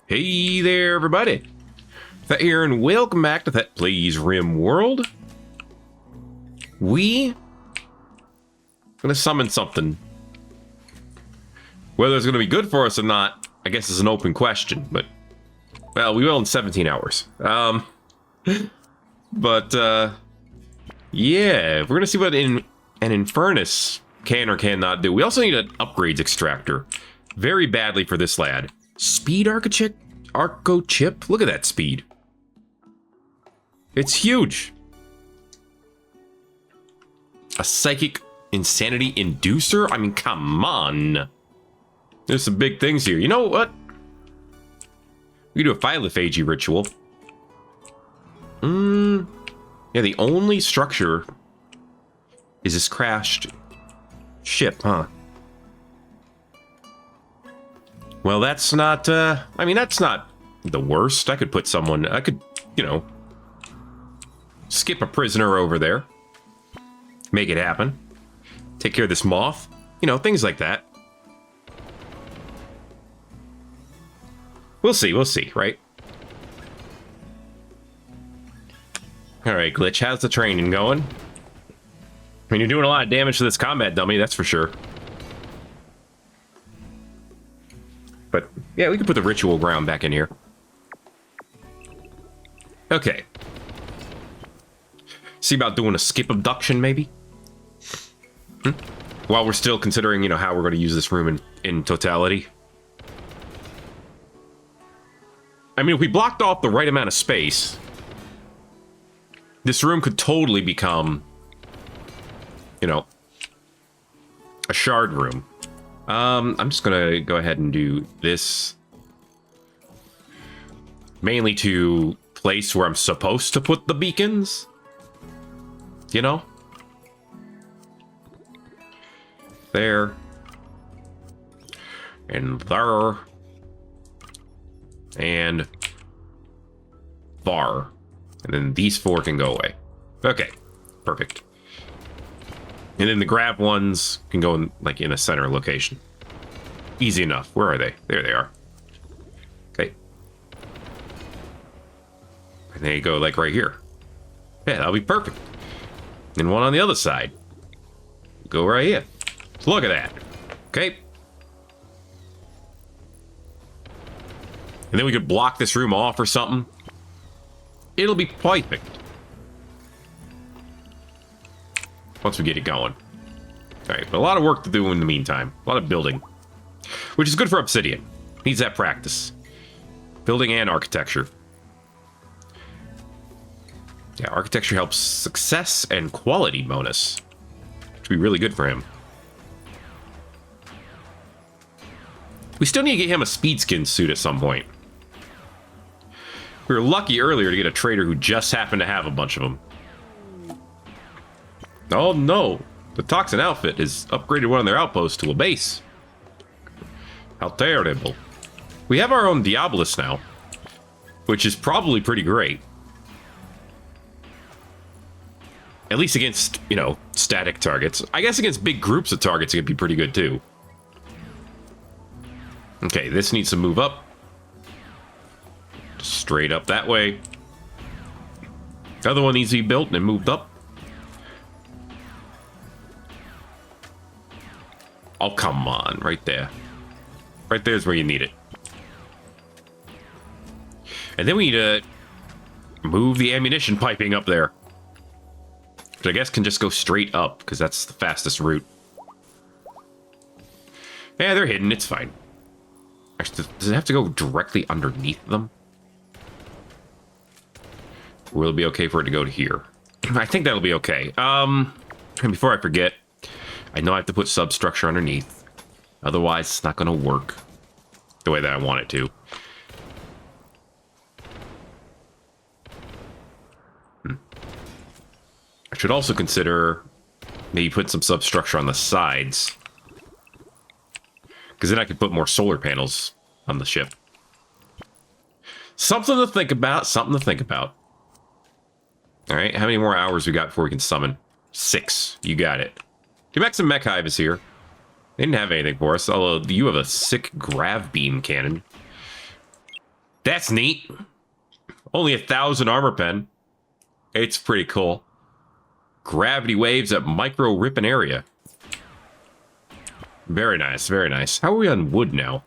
Hey there, everybody. Thet here, and welcome back to Thet Plays Rimworld. We gonna summon something. Whether it's gonna be good for us or not, I guess is an open question. But well, we will in 17 hours. Yeah, we're gonna see what an Infernus can or cannot do. We also need an upgrades extractor very badly for this lad. Speed Arco chip? Look at that speed. It's huge. A psychic insanity inducer? I mean, come on. There's some big things here. You know what? We can do a phylophagy ritual. Yeah, the only structure is this crashed ship, huh? Well, that's not, I mean, that's not the worst. I could put someone, I could, you know, skip a prisoner over there. Make it happen. Take care of this moth. You know, things like that. We'll see, right? Alright, Glitch, how's the training going? I mean, you're doing a lot of damage to this combat dummy, that's for sure. But, yeah, we can put the ritual ground back in here. Okay. See about doing a skip abduction, maybe? While we're still considering, you know, how we're going to use this room in totality. I mean, if we blocked off the right amount of space, this room could totally become, you know, a shard room. I'm just gonna go ahead and do this. Mainly to place where I'm supposed to put the beacons. You know? There. And there. And there. And then these four can go away. Okay. Perfect. And then the grab ones can go in, like, in a center location. Easy enough. Where are they? There they are. Okay. And they go, like, right here. Yeah, that'll be perfect. And one on the other side. Go right here. So look at that. Okay. And then we could block this room off or something. It'll be perfect. Once we get it going. Alright, but a lot of work to do in the meantime. A lot of building. Which is good for Obsidian. Needs that practice. Building and architecture. Yeah, architecture helps success and quality bonus. Which would be really good for him. We still need to get him a speed skin suit at some point. We were lucky earlier to get a trader who just happened to have a bunch of them. Oh no, the Toxin outfit has upgraded one of their outposts to a base. How terrible. We have our own Diabolus now, which is probably pretty great. At least against, you know, static targets. I guess against big groups of targets it could be pretty good too. Okay, this needs to move up. Straight up that way. The other one needs to be built and moved up. Oh, come on. Right there. Right there's where you need it. And then we need to move the ammunition piping up there. Which I guess can just go straight up, because that's the fastest route. Yeah, they're hidden. It's fine. Actually, does it have to go directly underneath them? Or will it be okay for it to go to here? I think that'll be okay. And before I forget, I know I have to put substructure underneath. Otherwise, it's not going to work the way that I want it to. I should also consider maybe put some substructure on the sides. Because then I could put more solar panels on the ship. Something to think about, something to think about. Alright, how many more hours we got before we can summon? 6. You got it. Dumex and Mech Hive is here. They didn't have anything for us, although you have a sick grav beam cannon. That's neat. Only 1,000 armor pen. It's pretty cool. Gravity waves at micro ripping area. Very nice, very nice. How are we on wood now?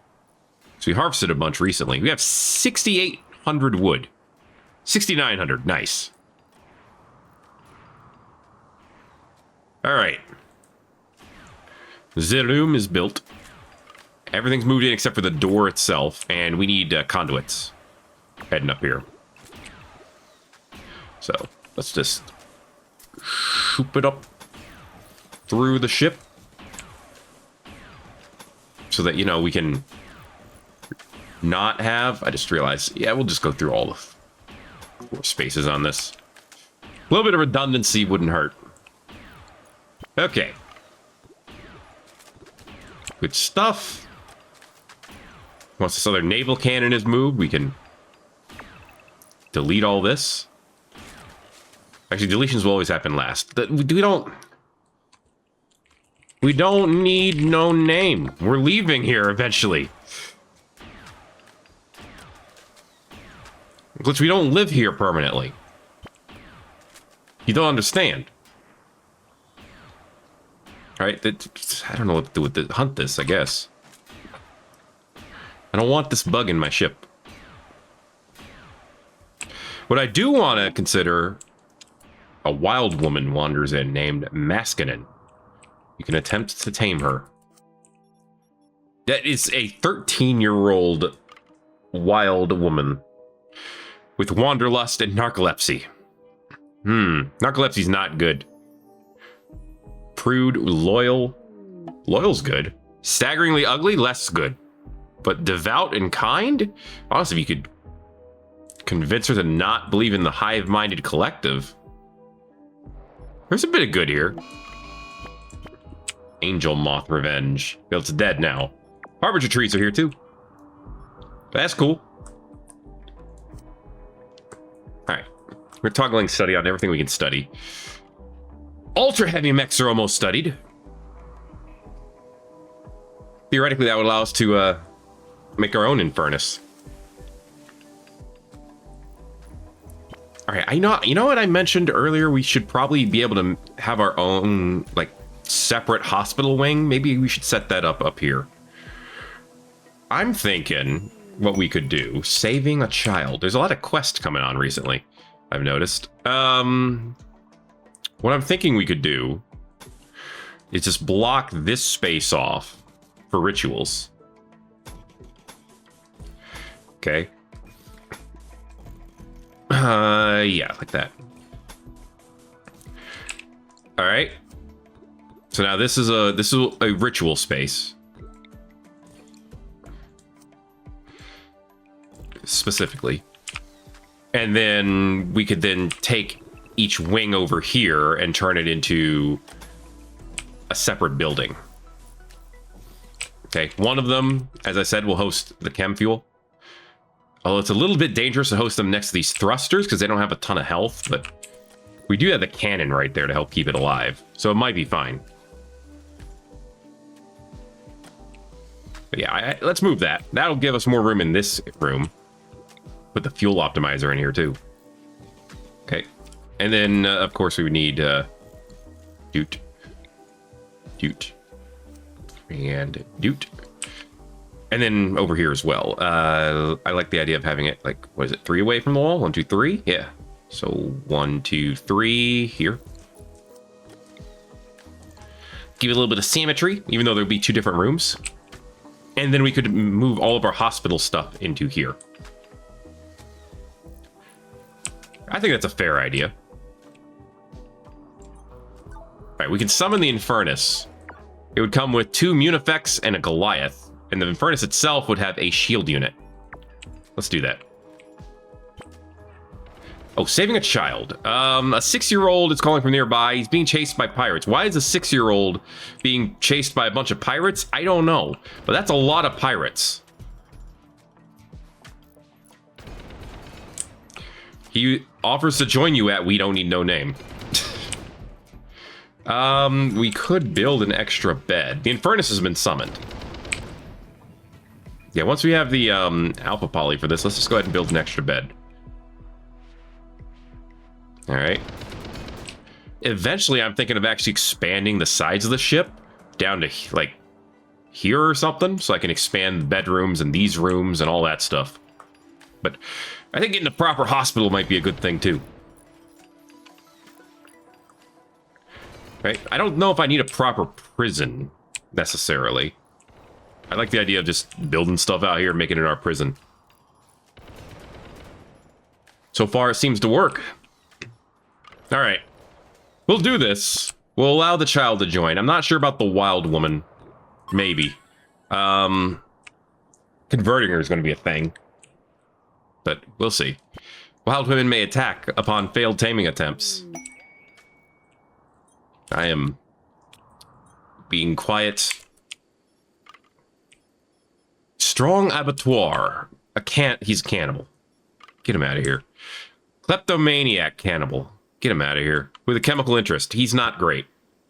So we harvested a bunch recently. We have 6,800 wood. 6,900, nice. All right. The room is built. Everything's moved in except for the door itself, and we need conduits heading up here. So let's just shoop it up through the ship so that, you know, we can not have... I just realized, yeah, we'll just go through all the 4 spaces on this. A little bit of redundancy wouldn't hurt. Okay. Good stuff. Once this other naval cannon is moved, we can delete all this. Actually, deletions will always happen last. We don't need no name. We're leaving here eventually. Which we don't live here permanently. You don't understand. Alright, I don't know what to do with the hunt this, I guess. I don't want this bug in my ship. What I do want to consider, a wild woman wanders in named Maskinen. You can attempt to tame her. That is a 13-year-old wild woman with wanderlust and narcolepsy. Narcolepsy's not good. Prude, loyal. Loyal's good. Staggeringly ugly, less good. But devout and kind? Honestly, if you could convince her to not believe in the hive-minded collective. There's a bit of good here. Angel Moth Revenge. Well, it's dead now. Harbinger trees are here too. That's cool. Alright. We're toggling study on everything we can study. Ultra heavy mechs are almost studied. Theoretically, that would allow us to make our own Infernus. All right, you know what I mentioned earlier? We should probably be able to have our own, like, separate hospital wing. Maybe we should set that up here. I'm thinking what we could do. Saving a child. There's a lot of quests coming on recently, I've noticed. What I'm thinking we could do is just block this space off for rituals. Okay. Yeah, like that. All right. So now this is a ritual space. Specifically. And then we could then take each wing over here and turn it into a separate building. Okay, one of them, as I said, will host the chem fuel. Although it's a little bit dangerous to host them next to these thrusters because they don't have a ton of health, but we do have the cannon right there to help keep it alive, so it might be fine. But yeah, let's move that. That'll give us more room in this room. Put the fuel optimizer in here too. Okay, and then of course we would need doot, and doot. And then over here as well. I like the idea of having it, like, what is it, 3 away from the wall? 1, 2, 3? Yeah. So 1, 2, 3 here. Give it a little bit of symmetry, even though there'll be 2 different rooms. And then we could move all of our hospital stuff into here. I think that's a fair idea. All right, we can summon the Infernus. It would come with 2 Munifex and a Goliath. And the Infernus itself would have a shield unit. Let's do that. Oh, saving a child. A 6-year-old is calling from nearby. He's being chased by pirates. Why is a 6-year-old being chased by a bunch of pirates? I don't know. But that's a lot of pirates. He offers to join you at We Don't Need No Name. We could build an extra bed. The Infernus has been summoned. Yeah, once we have the alpha poly for this, let's just go ahead and build an extra bed. All right. Eventually, I'm thinking of actually expanding the sides of the ship down to, like, here or something, so I can expand the bedrooms and these rooms and all that stuff. But I think getting a proper hospital might be a good thing, too. Right? I don't know if I need a proper prison, necessarily. I like the idea of just building stuff out here and making it our prison. So far, it seems to work. All right. We'll do this. We'll allow the child to join. I'm not sure about the wild woman. Maybe. Converting her is going to be a thing. But we'll see. Wild women may attack upon failed taming attempts. I am being quiet. Strong abattoir. He's a cannibal. Get him out of here. Kleptomaniac cannibal. Get him out of here. With a chemical interest. He's not great.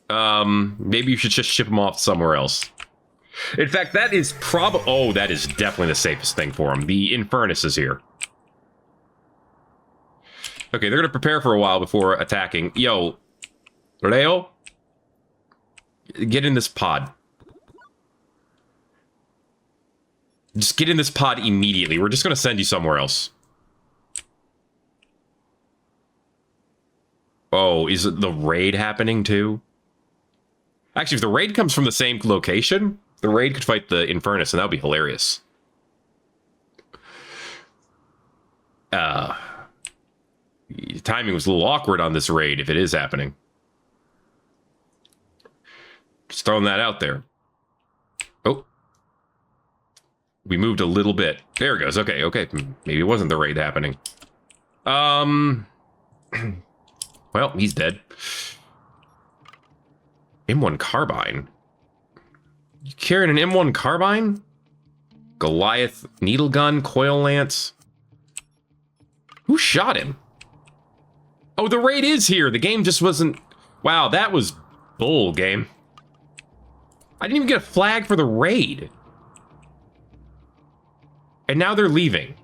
Maybe you should just ship him off somewhere else. In fact, that is oh, that is definitely the safest thing for him. The Infernus is here. Okay, they're going to prepare for a while before attacking. Yo, Leo, get in this pod. Just get in this pod immediately. We're just going to send you somewhere else. Oh, is the raid happening too? Actually, if the raid comes from the same location, the raid could fight the Infernus, and that would be hilarious. Timing was a little awkward on this raid, if it is happening. Just throwing that out there. Oh. We moved a little bit. There it goes. Okay, okay. Maybe it wasn't the raid happening. Well, he's dead. M1 carbine? You carrying an M1 carbine? Goliath needle gun, coil lance. Who shot him? Oh, the raid is here. The game just wasn't... Wow, that was bull, game. I didn't even get a flag for the raid. And now they're leaving.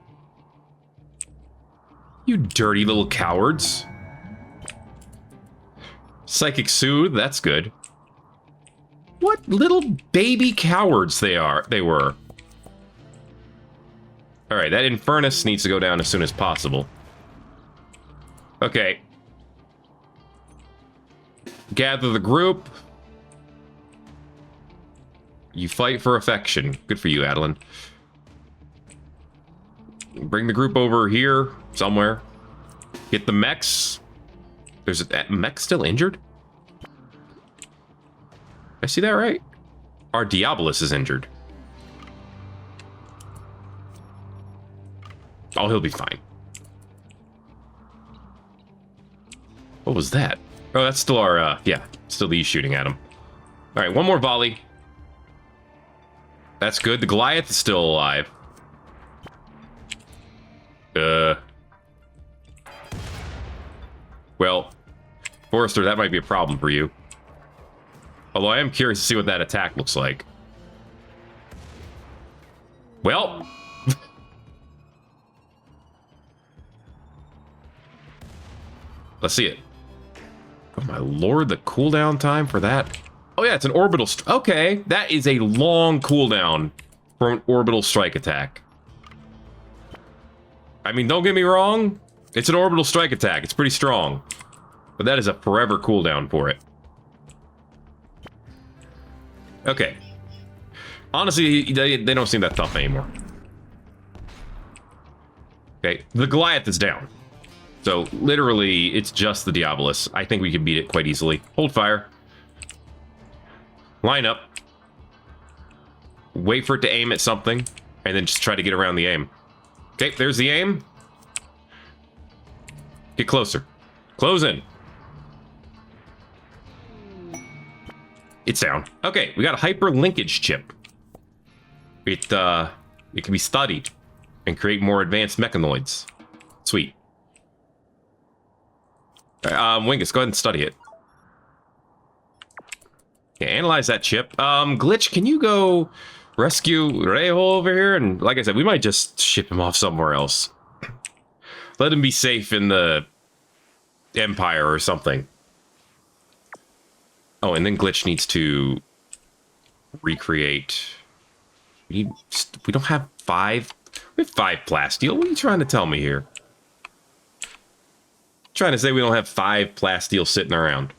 You dirty little cowards. Psychic Soothe, that's good. What little baby cowards they were. Alright, that Infernus needs to go down as soon as possible. Okay. Gather the group. You fight for affection. Good for you, Adeline. Bring the group over here, somewhere. Get the mechs. There's a mech still injured? I see that right? Our Diabolus is injured. Oh, he'll be fine. What was that? Oh, that's still our, yeah, still these shooting at him. All right, one more volley. That's good. The Goliath is still alive. Well, Forrester, that might be a problem for you. Although I am curious to see what that attack looks like. Well. Let's see it. Oh my lord, the cooldown time for that. Oh yeah, it's an orbital okay, that is a long cooldown for an orbital strike attack. I mean, don't get me wrong. It's an orbital strike attack. It's pretty strong. But that is a forever cooldown for it. Okay. Honestly, they don't seem that tough anymore. Okay, the Goliath is down. So, literally, it's just the Diabolus. I think we can beat it quite easily. Hold fire. Line up. Wait for it to aim at something. And then just try to get around the aim. Okay, there's the aim. Get closer. Close in. It's down. Okay, we got a hyper linkage chip. It can be studied and create more advanced mechanoids. Sweet. Wingus, go ahead and study it. Yeah, analyze that chip. Glitch, can you go rescue Reho over here, and like I said, we might just ship him off somewhere else. Let him be safe in the Empire or something. Oh, and then Glitch needs to recreate. We don't have 5. We have 5 plasteel. What are you trying to tell me here? Trying to say we don't have 5 plasteel sitting around.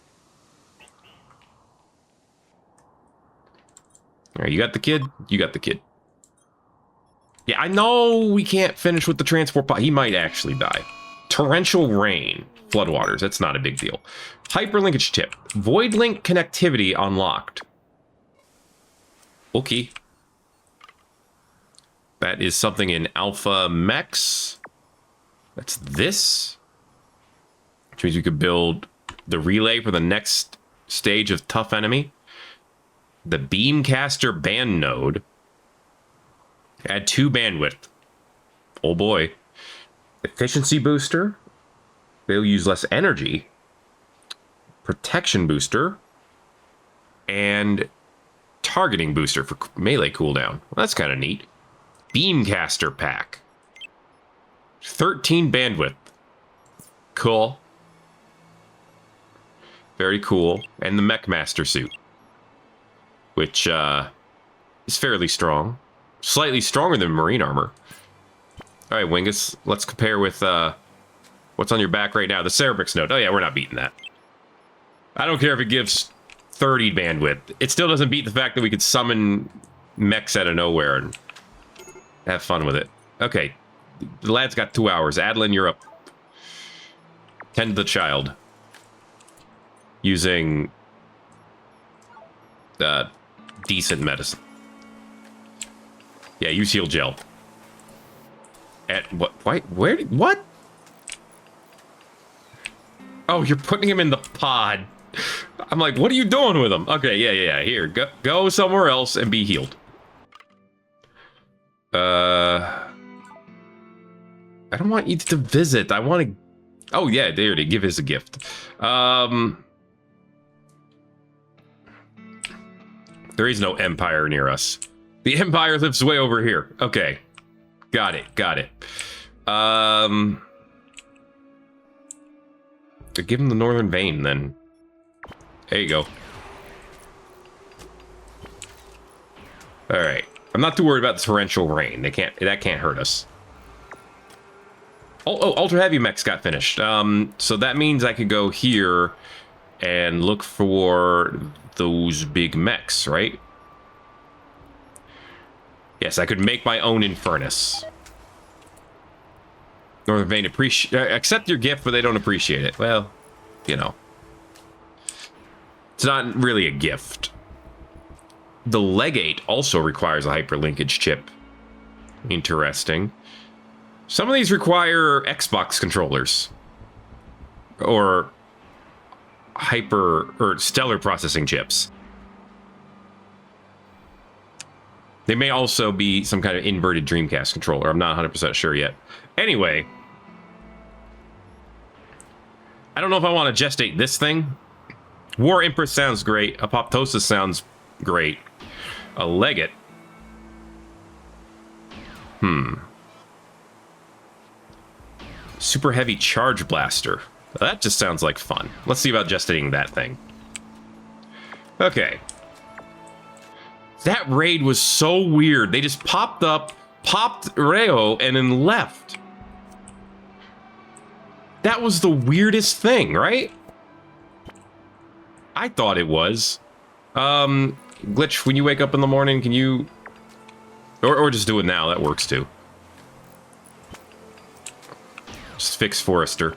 All right, you got the kid? You got the kid. Yeah, I know we can't finish with the transport pod. He might actually die. Torrential rain. Floodwaters. That's not a big deal. Hyperlinkage tip. Void link connectivity unlocked. Okay. That is something in Alpha Mechs. That's this. Which means we could build the relay for the next stage of tough enemy. The Beamcaster band node. Add 2 bandwidth. Oh boy. Efficiency booster. They'll use less energy. Protection booster. And targeting booster for melee cooldown. Well, that's kind of neat. Beamcaster pack. 13 bandwidth. Cool. Very cool. And the Mechmaster suit. Which is fairly strong. Slightly stronger than marine armor. All right, Wingus, let's compare with what's on your back right now. The Cerebrix node. Oh yeah, we're not beating that. I don't care if it gives 30 bandwidth. It still doesn't beat the fact that we could summon mechs out of nowhere and have fun with it. Okay, the lad's got 2 hours. Adeline, you're up. Tend the child. Using decent medicine. Yeah, use heal gel. At what? Why? Where? What? Oh, you're putting him in the pod. I'm like, what are you doing with him? Okay, yeah. Here, go somewhere else and be healed. I don't want you to visit. I want to. Oh yeah, there it is. Give us a gift. There is no Empire near us. The Empire lives way over here. Okay. Got it. Give him the Northern Vein, then. There you go. Alright. I'm not too worried about the torrential rain. That can't hurt us. Oh, Ultra Heavy Mechs got finished. So that means I could go here and look for those big mechs, right? Yes, I could make my own Infernus. Northern Vein accept your gift, but they don't appreciate it. Well, you know. It's not really a gift. The Legate also requires a hyperlinkage chip. Interesting. Some of these require Xbox controllers. Or stellar processing chips. They may also be some kind of inverted Dreamcast controller. I'm not 100% sure yet. Anyway. I don't know if I want to gestate this thing. War Empress sounds great. Apoptosis sounds great. A Legate. Super Heavy Charge Blaster. That just sounds like fun. Let's see about gestating that thing. Okay. That raid was so weird. They just popped up, popped Reo, and then left. That was the weirdest thing, right? I thought it was. Glitch, when you wake up in the morning, can you... Or just do it now, that works too. Just fix Forrester.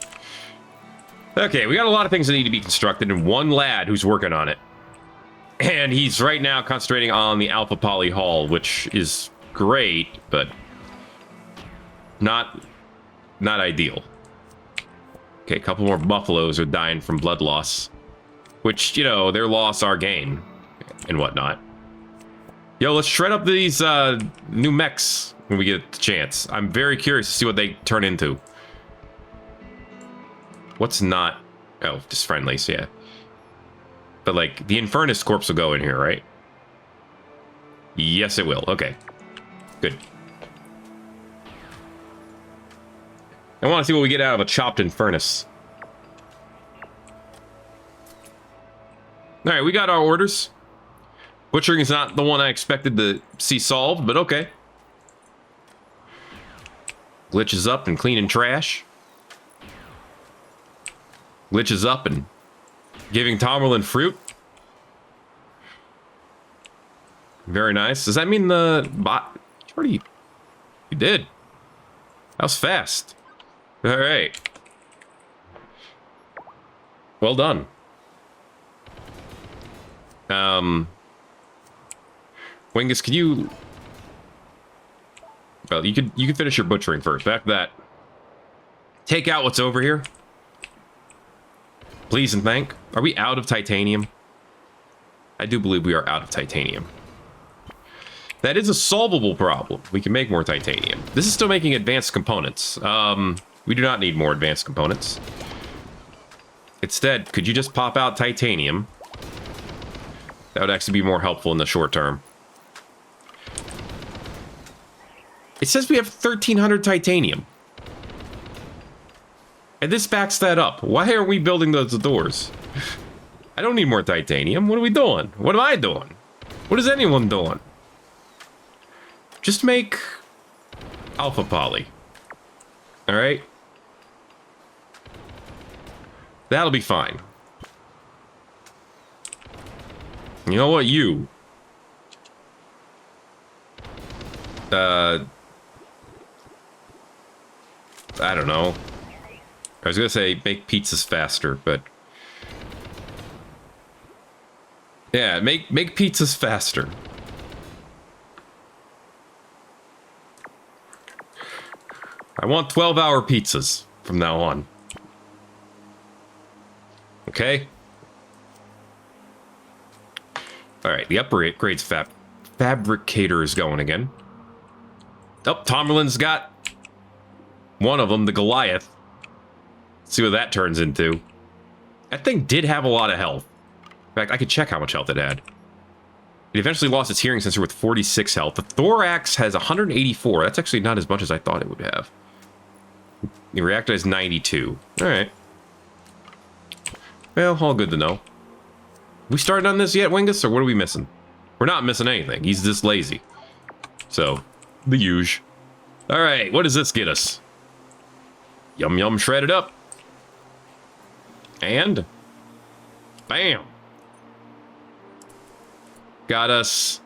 Okay, we got a lot of things that need to be constructed, and one lad who's working on it. And he's right now concentrating on the Alpha Poly Hall, which is great, but not ideal. Okay, a couple more buffaloes are dying from blood loss. Which, you know, their loss, our gain, and whatnot. Yo, let's shred up these new mechs when we get the chance. I'm very curious to see what they turn into. What's not... Oh, just friendlies, yeah. But, like, the Infernus corpse will go in here, right? Yes, it will. Okay. Good. I want to see what we get out of a chopped-in furnace. All right, we got our orders. Butchering is not the one I expected to see solved, but okay. Glitches up and cleaning trash. Glitches up and giving Tomerlin fruit. Very nice. Does that mean the bot... You did. That was fast. All right. Well done. Wingus, could you... Well, you could finish your butchering first. After that, take out what's over here. Please and thank. Are we out of titanium? I do believe we are out of titanium. That is a solvable problem. We can make more titanium. This is still making advanced components. We do not need more advanced components. Instead, could you just pop out titanium? That would actually be more helpful in the short term. It says we have 1,300 titanium. And this backs that up. Why are we building those doors? I don't need more titanium. What are we doing? What am I doing? What is anyone doing? Just make alpha poly. All right? That'll be fine. You know what? You. I don't know. I was gonna say make pizzas faster, but yeah, make pizzas faster. I want 12-hour pizzas from now on. Okay. All right, the upgrades fabricator is going again. Oh, Tomerlin's got one of them, the Goliath. Let's see what that turns into. That thing did have a lot of health. In fact, I could check how much health it had. It eventually lost its hearing sensor with 46 health. The Thorax has 184. That's actually not as much as I thought it would have. The reactor has 92. All right. Well, all good to know. We started on this yet, Wingus, or what are we missing? We're not missing anything. He's just lazy. So, the huge. All right, what does this get us? Yum yum shredded up. And bam. Got us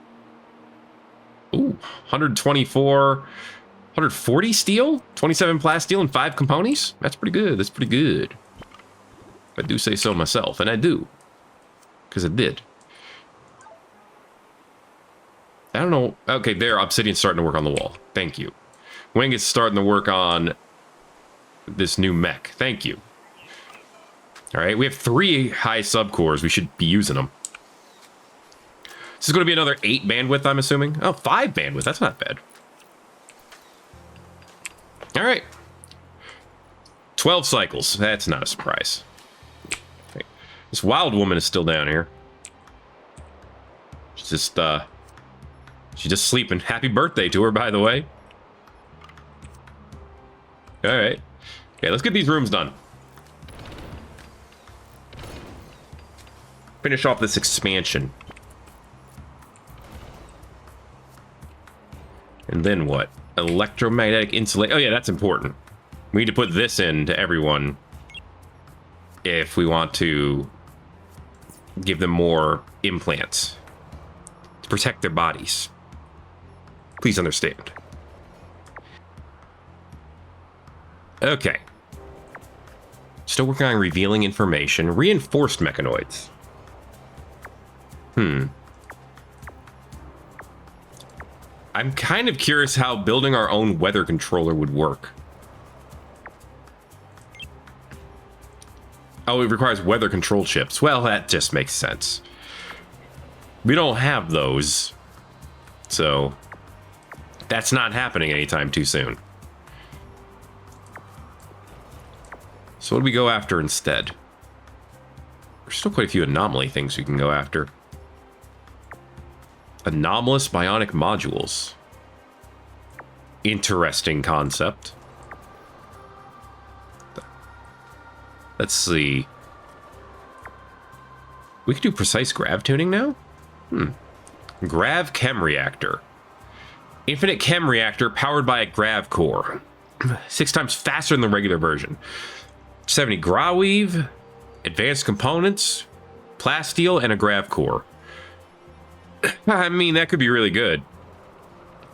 124, 140 steel, 27 plastic steel, and 5 components. That's pretty good. That's pretty good. I do say so myself, and I do. Because I did. I don't know. Okay, there, Obsidian's starting to work on the wall. Thank you. Wing is starting to work on this new mech. Thank you. All right, we have 3 high subcores. We should be using them. This is going to be another 8 bandwidth, I'm assuming. Oh, 5 bandwidth. That's not bad. All right. 12 cycles. That's not a surprise. Okay. This wild woman is still down here. She's just sleeping. Happy birthday to her, by the way. All right. Okay, let's get these rooms done. Finish off this expansion. And then what? Electromagnetic insulation. Oh yeah, that's important. We need to put this in to everyone if we want to give them more implants to protect their bodies. Please understand. Okay. Still working on revealing information. Reinforced mechanoids. I'm kind of curious how building our own weather controller would work. Oh, it requires weather control chips. Well, that just makes sense. We don't have those. So, that's not happening anytime too soon. So what do we go after instead? There's still quite a few anomaly things we can go after. Anomalous bionic modules. Interesting concept. Let's see. We could do precise grav tuning now? Grav chem reactor. Infinite chem reactor powered by a grav core. 6 times faster than the regular version. 70 grav weave, advanced components, plasteel, and a grav core. I mean, that could be really good.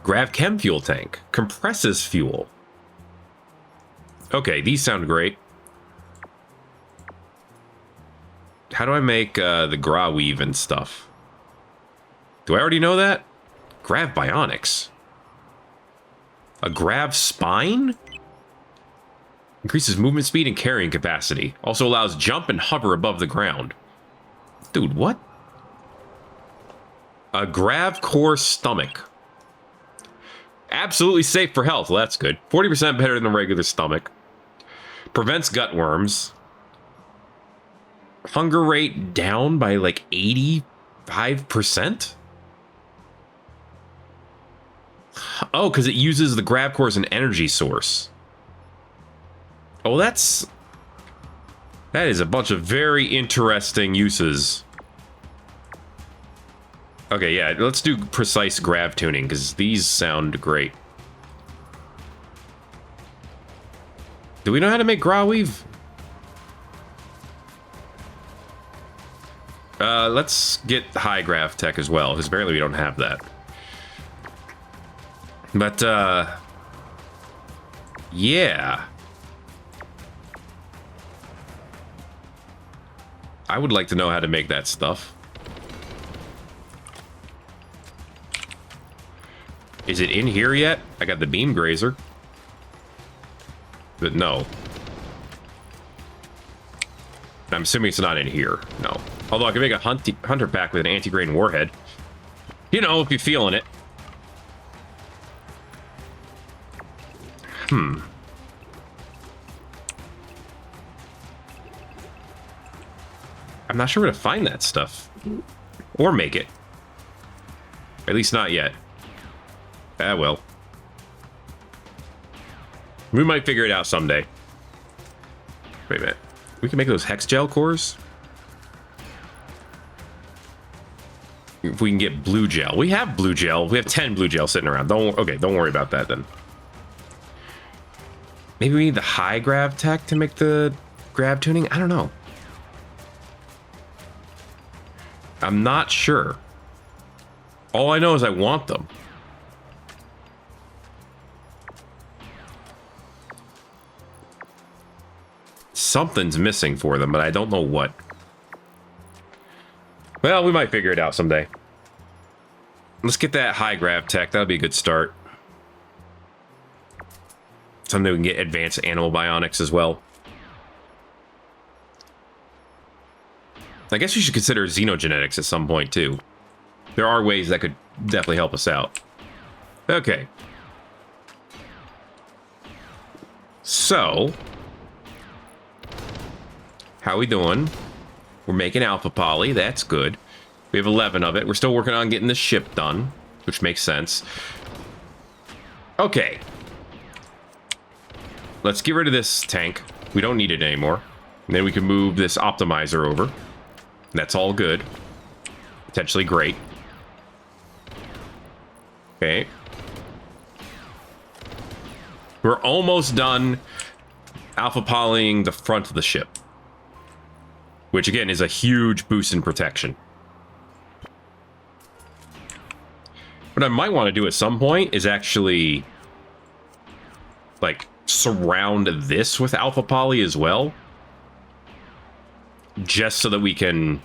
Grav chem fuel tank. Compresses fuel. Okay, these sound great. How do I make the grav weave and stuff? Do I already know that? Grav bionics. A grav spine? Increases movement speed and carrying capacity. Also allows jump and hover above the ground. Dude, what? A grav core stomach. Absolutely safe for health. Well, that's good. 40% better than a regular stomach. Prevents gut worms. Hunger rate down by like 85%? Oh, because it uses the grav core as an energy source. Oh, that is a bunch of very interesting uses. Okay, yeah, let's do precise grav tuning, because these sound great. Do we know how to make grav weave? Let's get high grav tech as well, because apparently we don't have that. But, yeah. I would like to know how to make that stuff. Is it in here yet? I got the beam grazer. But no. I'm assuming it's not in here. No. Although I can make a hunter pack with an anti-grain warhead. You know, if you're feeling it. I'm not sure where to find that stuff. Or make it. At least not yet. Ah, well. We might figure it out someday. Wait a minute. We can make those hex gel cores? If we can get blue gel. We have blue gel. We have 10 blue gel sitting around. Okay, don't worry about that then. Maybe we need the high grav tech to make the grav tuning? I don't know. I'm not sure. All I know is I want them. Something's missing for them, but I don't know what. Well, we might figure it out someday. Let's get that high grav tech. That'll be a good start. Someday we can get advanced animal bionics as well. I guess we should consider xenogenetics at some point, too. There are ways that could definitely help us out. Okay. So, how we doing? We're making alpha poly. That's good. We have 11 of it. We're still working on getting the ship done, which makes sense. Okay. Let's get rid of this tank. We don't need it anymore. And then we can move this optimizer over. That's all good. Potentially great. Okay. We're almost done alpha polying the front of the ship. Which, again, is a huge boost in protection. What I might want to do at some point is actually, like, surround this with alpha poly as well. Just so that we can,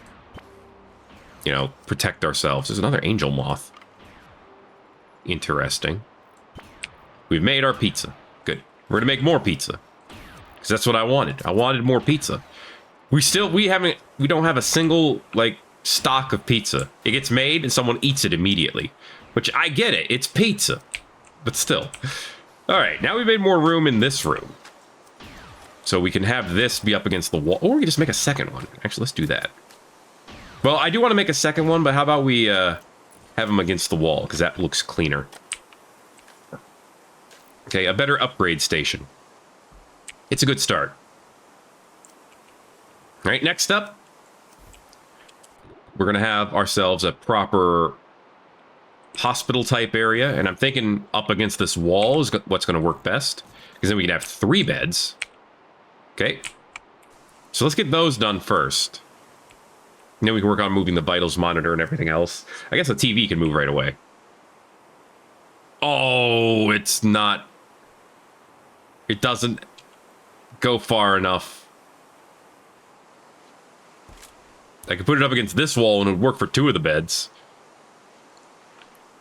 you know, protect ourselves. There's another angel moth. Interesting. We've made our pizza. Good. We're gonna make more pizza. Because that's what I wanted. I wanted more pizza. We don't have a single, like, stock of pizza. It gets made and someone eats it immediately. Which, I get it. It's pizza. But still. Alright, now we made more room in this room. So we can have this be up against the wall. Or we can just make a second one. Actually, let's do that. Well, I do want to make a second one, but how about we have them against the wall, because that looks cleaner. Okay, a better upgrade station. It's a good start. All right, next up, we're going to have ourselves a proper hospital-type area, and I'm thinking up against this wall is what's going to work best, because then we can have 3 beds. Okay, so let's get those done first. And then we can work on moving the vitals monitor and everything else. I guess the TV can move right away. Oh, it's not... It doesn't go far enough. I could put it up against this wall and it would work for 2 of the beds.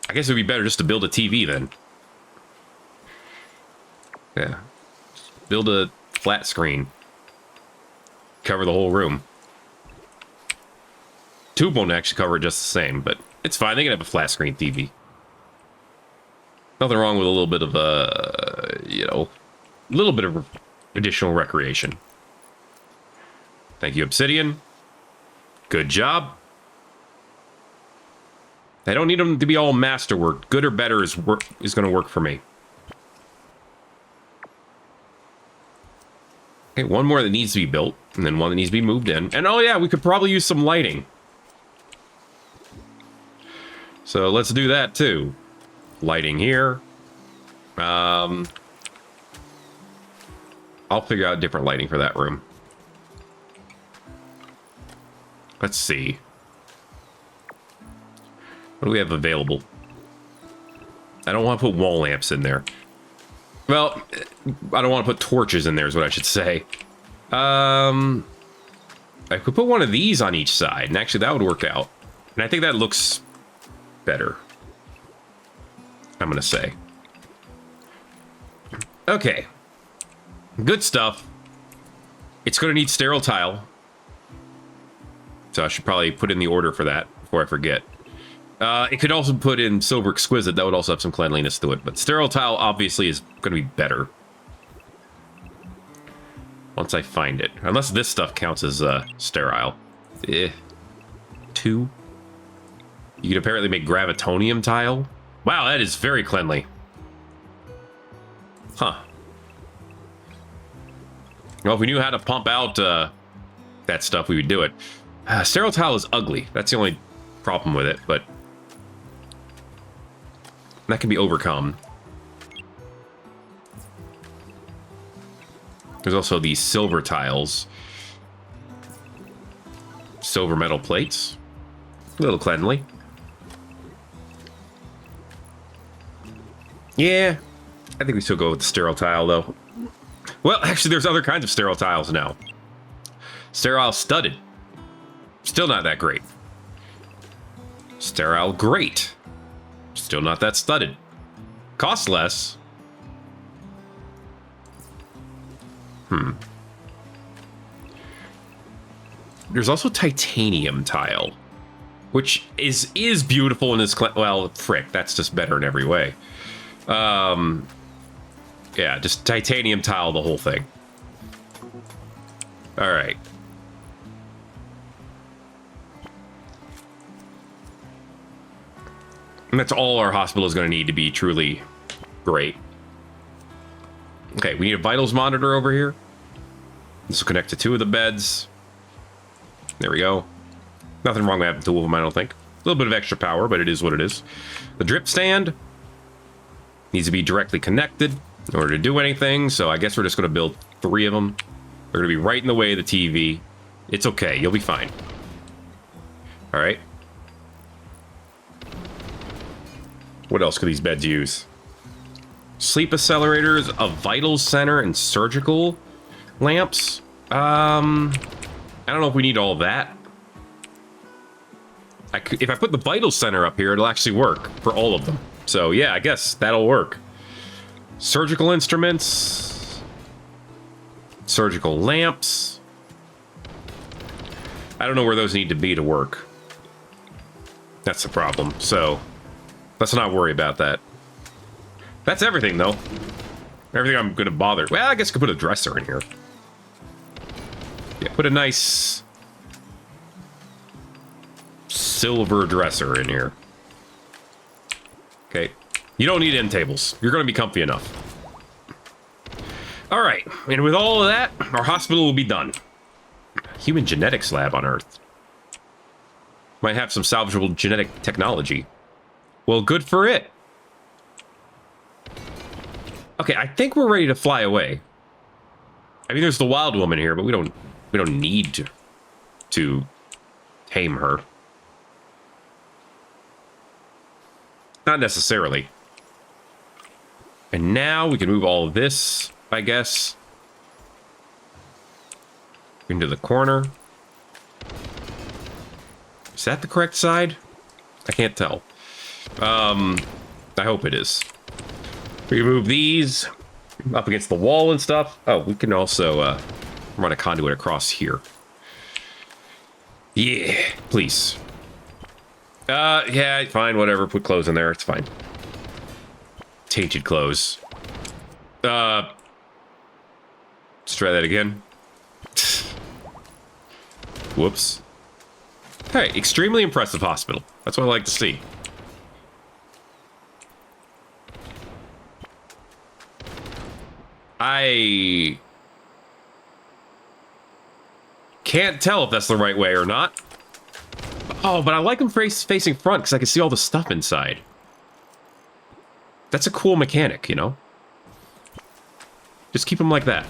I guess it would be better just to build a TV then. Yeah. Build a flat screen. Cover the whole room. 2 won't actually cover it just the same, but it's fine. They can have a flat screen TV. Nothing wrong with a little bit of, you know, a little bit of additional recreation. Thank you, Obsidian. Good job. I don't need them to be all masterwork. Good or better is going to work for me. Okay, 1 more that needs to be built, and then 1 that needs to be moved in. And oh yeah, we could probably use some lighting. So let's do that too. Lighting here. I'll figure out different lighting for that room. Let's see. What do we have available? I don't want to put wall lamps in there. Well, I don't want to put torches in there is what I should say. I could put one of these on each side, and actually that would work out. And I think that looks better, I'm going to say. Okay. Good stuff. It's going to need sterile tile. So I should probably put in the order for that before I forget. It could also put in silver exquisite. That would also have some cleanliness to it. But sterile tile obviously is going to be better. Once I find it. Unless this stuff counts as sterile. 2. You can apparently make gravitonium tile. Wow, that is very cleanly. Huh. Well, if we knew how to pump out that stuff, we would do it. Sterile tile is ugly. That's the only problem with it, but that can be overcome. There's also these silver tiles. Silver metal plates. A little cleanly. Yeah, I think we still go with the sterile tile, though. Well, actually, there's other kinds of sterile tiles now. Sterile studded. Still not that great. Sterile great. Still not that studded. Costs less. There's also titanium tile, which is beautiful in this. Well, frick, that's just better in every way. Yeah, just titanium tile the whole thing. All right. And that's all our hospital is going to need to be truly great. Okay, we need a vitals monitor over here. This will connect to 2 of the beds. There we go. Nothing wrong with having 2 of them, I don't think. A little bit of extra power, but it is what it is. The drip stand needs to be directly connected in order to do anything, so I guess we're just going to build 3 of them. They're going to be right in the way of the TV. It's okay, you'll be fine. All right. What else could these beds use? Sleep accelerators, a vital center, and surgical lamps. I don't know if we need all that. If I put the vital center up here, it'll actually work for all of them. So yeah, I guess that'll work. Surgical instruments. Surgical lamps. I don't know where those need to be to work. That's the problem. So let's not worry about that. That's everything, though. Everything I'm going to bother. Well, I guess I could put a dresser in here. Yeah, put a nice silver dresser in here. Okay. You don't need end tables. You're going to be comfy enough. All right. And with all of that, our hospital will be done. Human genetics lab on Earth. Might have some salvageable genetic technology. Well, good for it. Okay, I think we're ready to fly away. I mean, there's the wild woman here, but we don't need to tame her. Not necessarily. And now we can move all of this, I guess, into the corner. Is that the correct side? I can't tell. I hope it is. We can move these up against the wall and stuff. Oh, we can also run a conduit across here. Yeah, please. Yeah, fine, whatever. Put clothes in there. It's fine. Tainted clothes. Let's try that again. Whoops. Hey, extremely impressive hospital. That's what I like to see. I can't tell if that's the right way or not. Oh, but I like them facing front because I can see all the stuff inside. That's a cool mechanic, you know? Just keep them like that.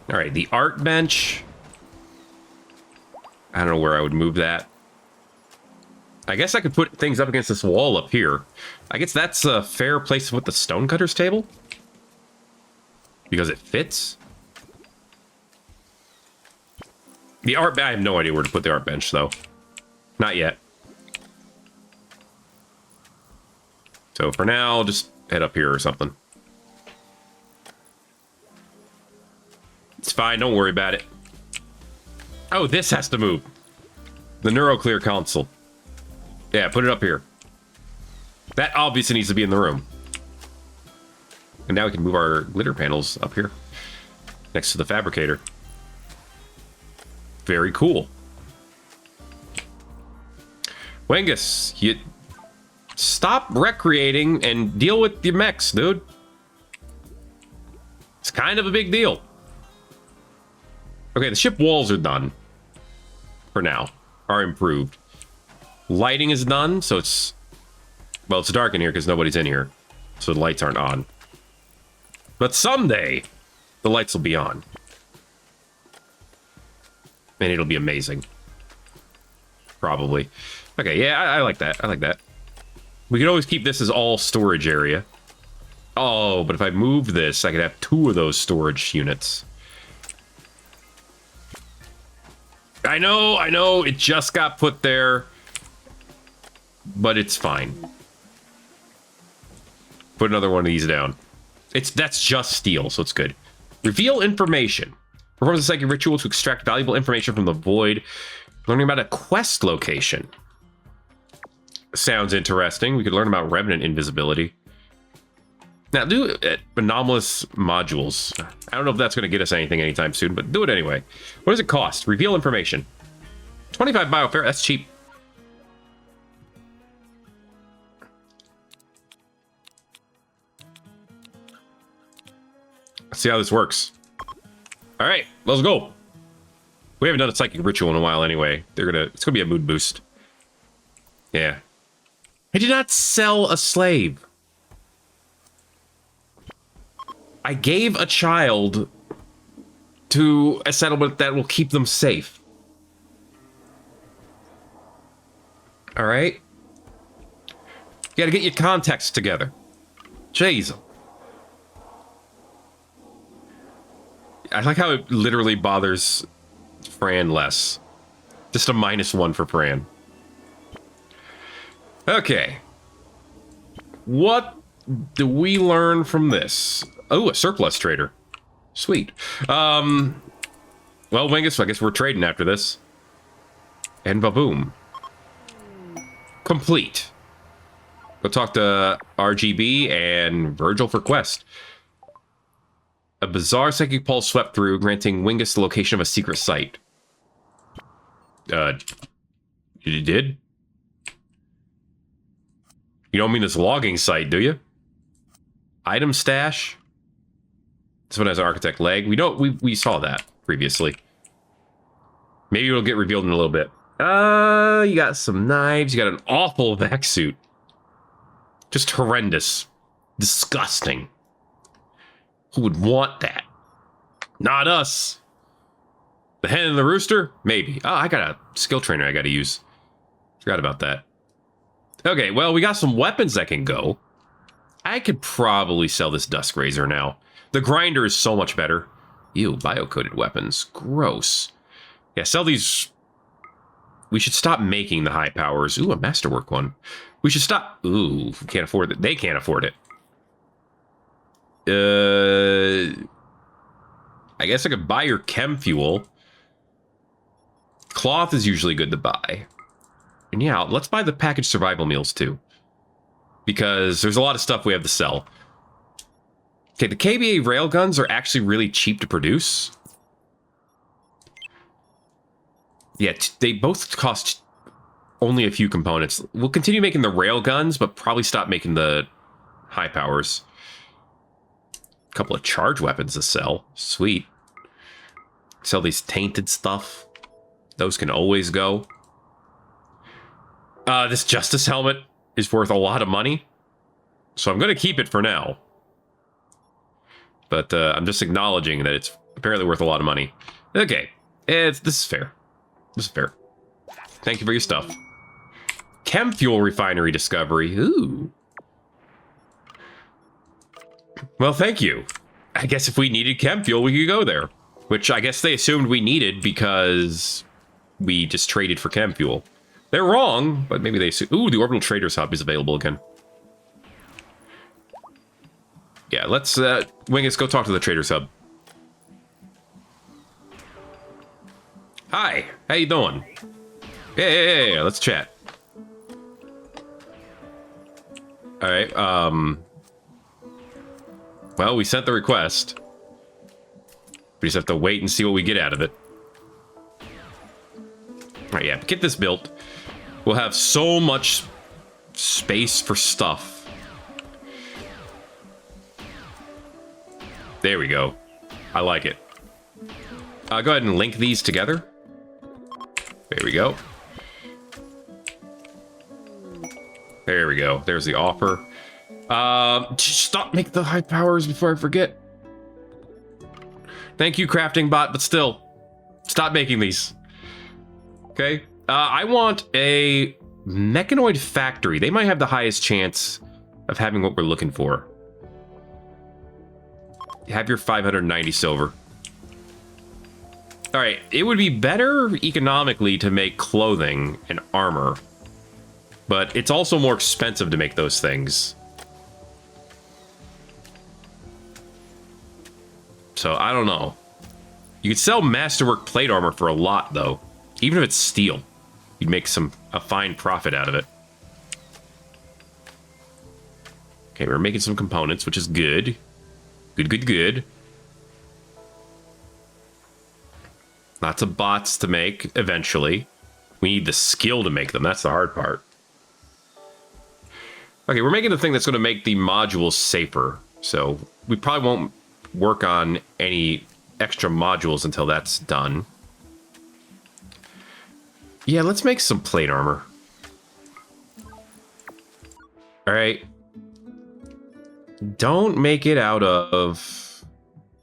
All right, the art bench. I don't know where I would move that. I guess I could put things up against this wall up here. I guess that's a fair place to put the stonecutter's table. Because it fits. The art bench, I have no idea where to put the art bench, though. Not yet. So for now, just head up here or something. It's fine, don't worry about it. Oh, this has to move. The NeuroClear console. Yeah, put it up here. That obviously needs to be in the room. And now we can move our glitter panels up here. Next to the fabricator. Very cool. Wengus, you stop recreating and deal with your mechs, dude. It's kind of a big deal. Okay, the ship walls are done. For now. Are improved. Lighting is done, so it's... Well, it's dark in here because nobody's in here. So the lights aren't on. But someday, the lights will be on. And it'll be amazing. Probably. Okay, yeah, I like that. I like that. We could always keep this as all storage area. Oh, but if I move this, I could have 2 of those storage units. I know, it just got put there. But it's fine. Put another one of these down. That's just steel, so it's good. Reveal information. Performs a psychic ritual to extract valuable information from the void. Learning about a quest location. Sounds interesting. We could learn about revenant invisibility. Now, do anomalous modules. I don't know if that's going to get us anything anytime soon, but do it anyway. What does it cost? Reveal information. 25 biofare, that's cheap. Let's see how this works. All right, let's go. We haven't done a psychic ritual in a while anyway. It's gonna be a mood boost. Yeah. I did not sell a slave. I gave a child to a settlement that will keep them safe. All right? You gotta get your context together. Jeez. I like how it literally bothers Fran less. Just a -1 for Fran. Okay. What do we learn from this? Oh, a surplus trader. Sweet. Well, Wengus, I guess we're trading after this. And ba-boom. Complete. Go talk to RGB and Virgil for quest. A bizarre psychic pulse swept through, granting Wengus the location of a secret site. You did? You don't mean this logging site, do you? Item stash. This one has architect leg. We saw that previously. Maybe it'll get revealed in a little bit. You got some knives. You got an awful vac suit. Just horrendous. Disgusting. Who would want that? Not us. The hen and the rooster? Maybe. Oh, I got a skill trainer I gotta use. Forgot about that. Okay, well, we got some weapons that can go. I could probably sell this Dusk Razor now. The grinder is so much better. Ew, bio-coated weapons. Gross. Yeah, sell these. We should stop making the high powers. Ooh, a masterwork one. We should stop. Ooh, we can't afford it. They can't afford it. I guess I could buy your chem fuel. Cloth is usually good to buy. And yeah, let's buy the packaged survival meals too. Because there's a lot of stuff we have to sell. Okay, the KBA railguns are actually really cheap to produce. Yeah, they both cost only a few components. We'll continue making the railguns, but probably stop making the high powers. A couple of charge weapons to sell. Sweet. Sell these tainted stuff. Those can always go. This Justice helmet is worth a lot of money. So I'm going to keep it for now. But I'm just acknowledging that it's apparently worth a lot of money. Okay. This is fair. This is fair. Thank you for your stuff. Chem fuel refinery discovery. Ooh. Well, thank you. I guess if we needed chem fuel, we could go there. Which I guess they assumed we needed because we just traded for chem fuel. They're wrong, but maybe they assume. Ooh, the Orbital Traders Hub is available again. Yeah, let's, Wingus, go talk to the Traders Hub. Hi, how you doing? Yeah, let's chat. All right, well, we sent the request. We just have to wait and see what we get out of it. All right, yeah, get this built. We'll have so much space for stuff. There we go. I like it. Go ahead and link these together. There we go. There we go. There's the offer. Stop making the high powers before I forget. Thank you, crafting bot, but still, stop making these. Okay. I want a mechanoid factory. They might have the highest chance of having what we're looking for. Have your 590 silver. All right, it would be better economically to make clothing and armor, but it's also more expensive to make those things. So I don't know. You could sell masterwork plate armor for a lot, though. Even if it's steel, you'd make a fine profit out of it. Okay, we're making some components, which is good. Good. Lots of bots to make eventually. We need the skill to make them. That's the hard part. Okay, we're making the thing that's going to make the modules safer. So we probably won't work on any extra modules until that's done. Yeah, let's make some plate armor. All right. Don't make it out of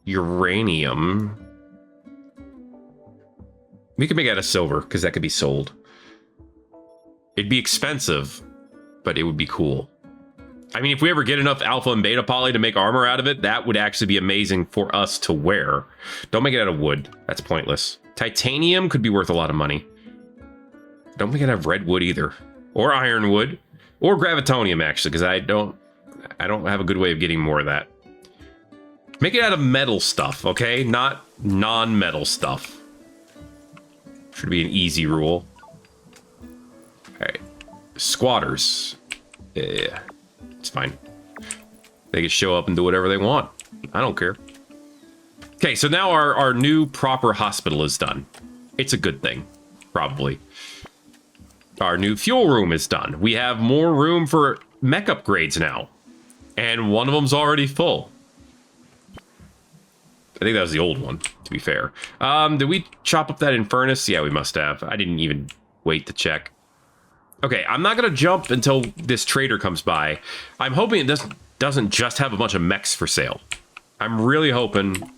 uranium. We could make it out of silver, because that could be sold. It'd be expensive, but it would be cool. I mean, if we ever get enough alpha and beta poly to make armor out of it, that would actually be amazing for us to wear. Don't make it out of wood. That's pointless. Titanium could be worth a lot of money. Don't make it out of red wood either. Or ironwood. Or gravitonium, actually, because I don't have a good way of getting more of that. Make it out of metal stuff, okay? Not non-metal stuff. Should be an easy rule. Alright. Squatters. Yeah. It's fine. They can show up and do whatever they want. I don't care. Okay, so now our new proper hospital is done. It's a good thing. Probably. Our new fuel room is done. We have more room for mech upgrades now. And one of them's already full. I think that was the old one, to be fair. Did we chop up that Infernus? Yeah, we must have. I didn't even wait to check. Okay, I'm not going to jump until this trader comes by. I'm hoping it doesn't just have a bunch of mechs for sale. I'm really hoping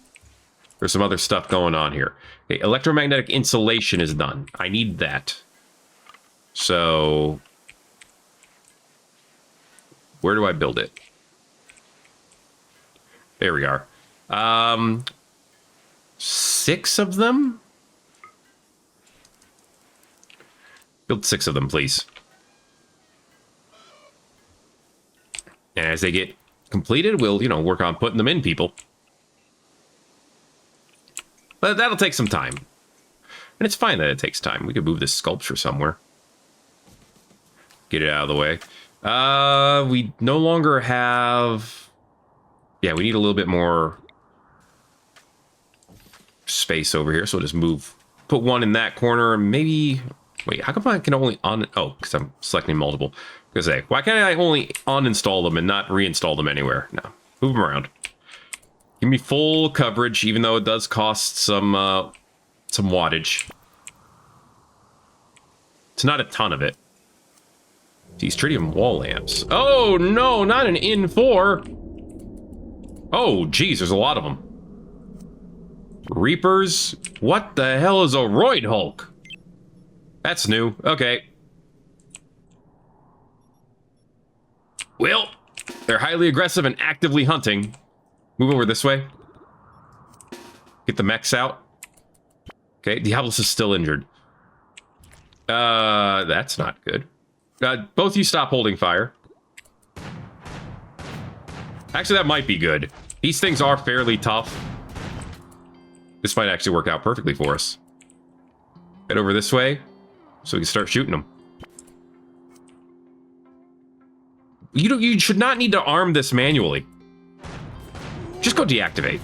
there's some other stuff going on here. Okay, electromagnetic insulation is done. I need that. So, where do I build it? There we are. 6 of them? Build 6 of them, please. And as they get completed, we'll, work on putting them in people. But that'll take some time. And it's fine that it takes time. We could move this sculpture somewhere. Get it out of the way. We no longer have... Yeah, we need a little bit more space over here. So we'll just move... Put one in that corner. Maybe... Wait, how come I can only Oh, because I'm selecting multiple. I was gonna say, why can't I only uninstall them and not reinstall them anywhere? No, move them around. Give me full coverage, even though it does cost some wattage. It's not a ton of it. These tritium wall lamps. Oh no, not an N4. Oh, geez, there's a lot of them. Reapers. What the hell is a Roid Hulk? That's new. Okay. Well, they're highly aggressive and actively hunting. Move over this way. Get the mechs out. Okay, Diablos is still injured. That's not good. Both you stop holding fire. Actually, that might be good. These things are fairly tough. This might actually work out perfectly for us. Head over this way, so we can start shooting them. You should not need to arm this manually. Just go deactivate.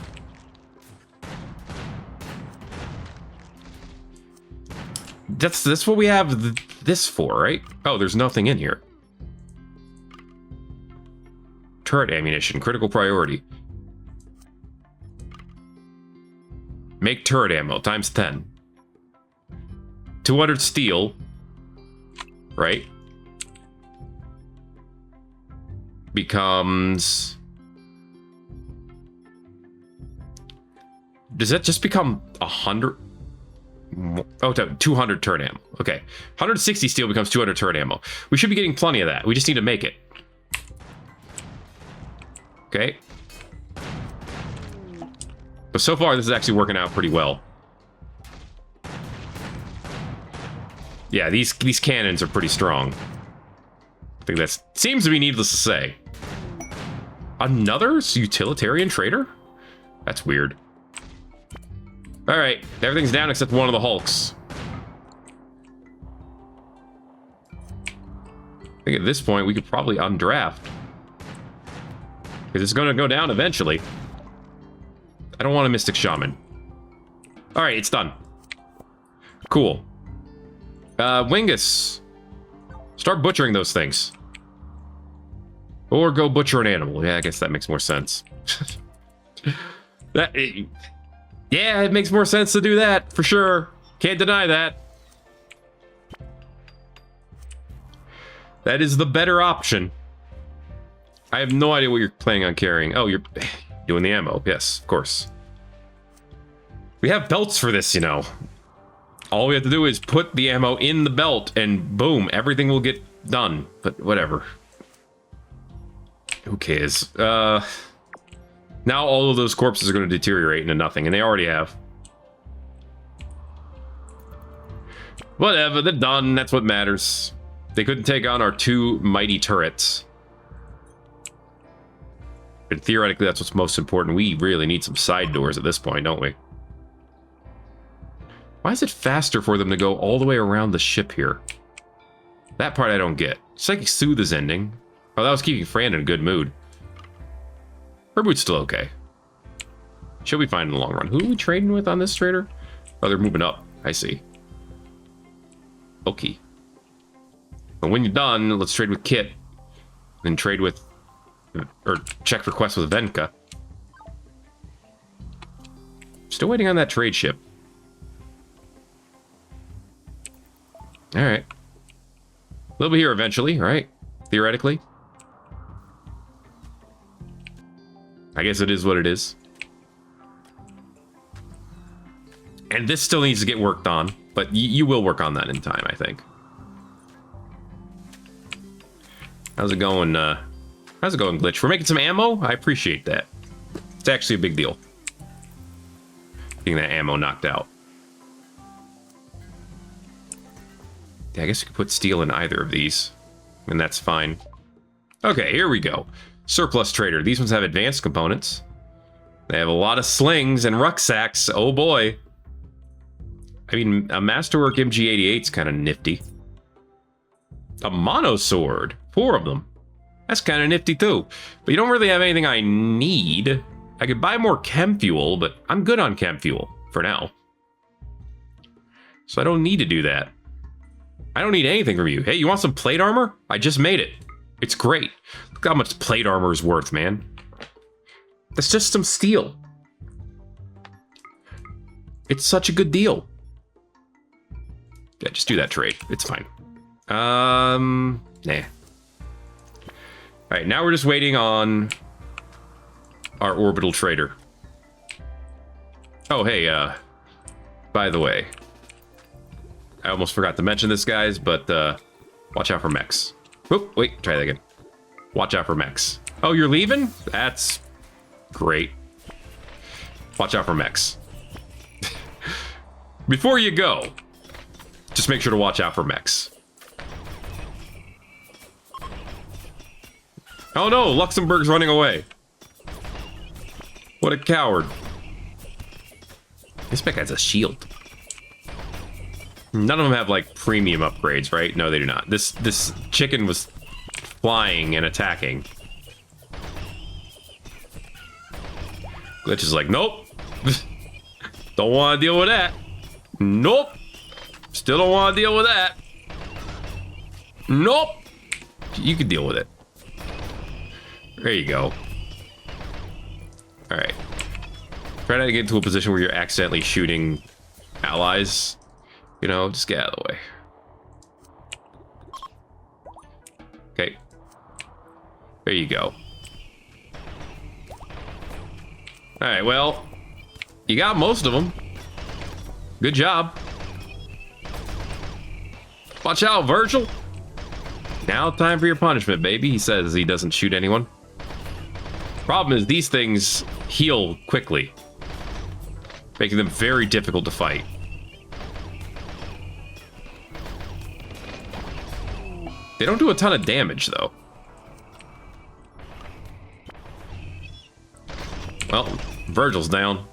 That's what we have this for, right? Oh, there's nothing in here. Turret ammunition, critical priority. Make turret ammo, times 10. 200 steel. Right? Becomes... Does that just become 100? Oh, 200 turret ammo. Okay. 160 steel becomes 200 turret ammo. We should be getting plenty of that. We just need to make it. Okay. But so far, this is actually working out pretty well. Yeah, these cannons are pretty strong. I think that seems to be needless to say. Another utilitarian trader? That's weird. All right, everything's down except one of the Hulks. I think at this point we could probably undraft. Because it's going to go down eventually. I don't want a Mystic Shaman. All right, it's done. Cool. Wingus. Start butchering those things. Or go butcher an animal. Yeah, I guess that makes more sense. Yeah, it makes more sense to do that, for sure. Can't deny that. That is the better option. I have no idea what you're planning on carrying. Oh, you're doing the ammo. Yes, of course. We have belts for this, All we have to do is put the ammo in the belt, and boom, everything will get done. But whatever. Who cares? Now all of those corpses are going to deteriorate into nothing, and they already have. Whatever, they're done. That's what matters. They couldn't take on our 2 mighty turrets. But theoretically, that's what's most important. We really need some side doors at this point, don't we? Why is it faster for them to go all the way around the ship here? That part I don't get. Psychic Soothe is ending. Oh, that was keeping Fran in a good mood. Her mood's still okay. She'll be fine in the long run. Who are we trading with on this trader? Oh, they're moving up. I see. Okay. And when you're done, let's trade with Kit. Then trade with... Or check request with Venka. Still waiting on that trade ship. Alright. They'll be here eventually, right? Theoretically. I guess it is what it is. And this still needs to get worked on, but you will work on that in time, I think. How's it going, Glitch? We're making some ammo? I appreciate that. It's actually a big deal. Getting that ammo knocked out. Yeah, I guess you could put steel in either of these, and that's fine. Okay, here we go. Surplus trader. These ones have advanced components. They have a lot of slings and rucksacks. Oh boy. I mean, a Masterwork MG88 is kind of nifty. A mono sword. 4 of them. That's kind of nifty too. But you don't really have anything I need. I could buy more chem fuel, but I'm good on chem fuel for now. So I don't need to do that. I don't need anything from you. Hey, you want some plate armor? I just made it. It's great. Look how much plate armor is worth, man. That's just some steel. It's such a good deal. Yeah, just do that trade. It's fine. Nah. Alright, now we're just waiting on our orbital trader. Oh, hey, by the way, I almost forgot to mention this, guys, but watch out for mechs. Oop, wait, try that again. Watch out for mechs. Oh, you're leaving? That's great. Watch out for mechs. Before you go, just make sure to watch out for mechs. Oh no, Luxembourg's running away. What a coward. This mech has a shield. None of them have, like, premium upgrades, right? No, they do not. This chicken was flying and attacking. Glitch is like, nope. Don't want to deal with that. Nope. Still don't want to deal with that. Nope. You can deal with it. There you go. Alright. Try not to get into a position where you're accidentally shooting allies. You know, just get out of the way. Okay. There you go. Alright, well, you got most of them. Good job. Watch out, Virgil. Now time for your punishment, baby. He says he doesn't shoot anyone. Problem is, these things heal quickly, making them very difficult to fight. They don't do a ton of damage, though. Well, Virgil's down.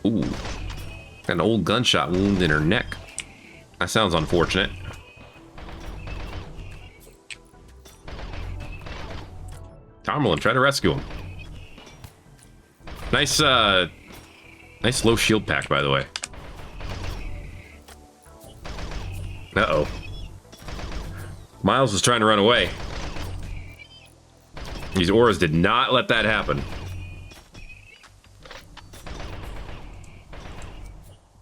Ooh. Got an old gunshot wound in her neck. That sounds unfortunate. Tourmaline, try to rescue him. Nice, nice low shield pack, by the way. Uh-oh. Miles was trying to run away. These auras did not let that happen.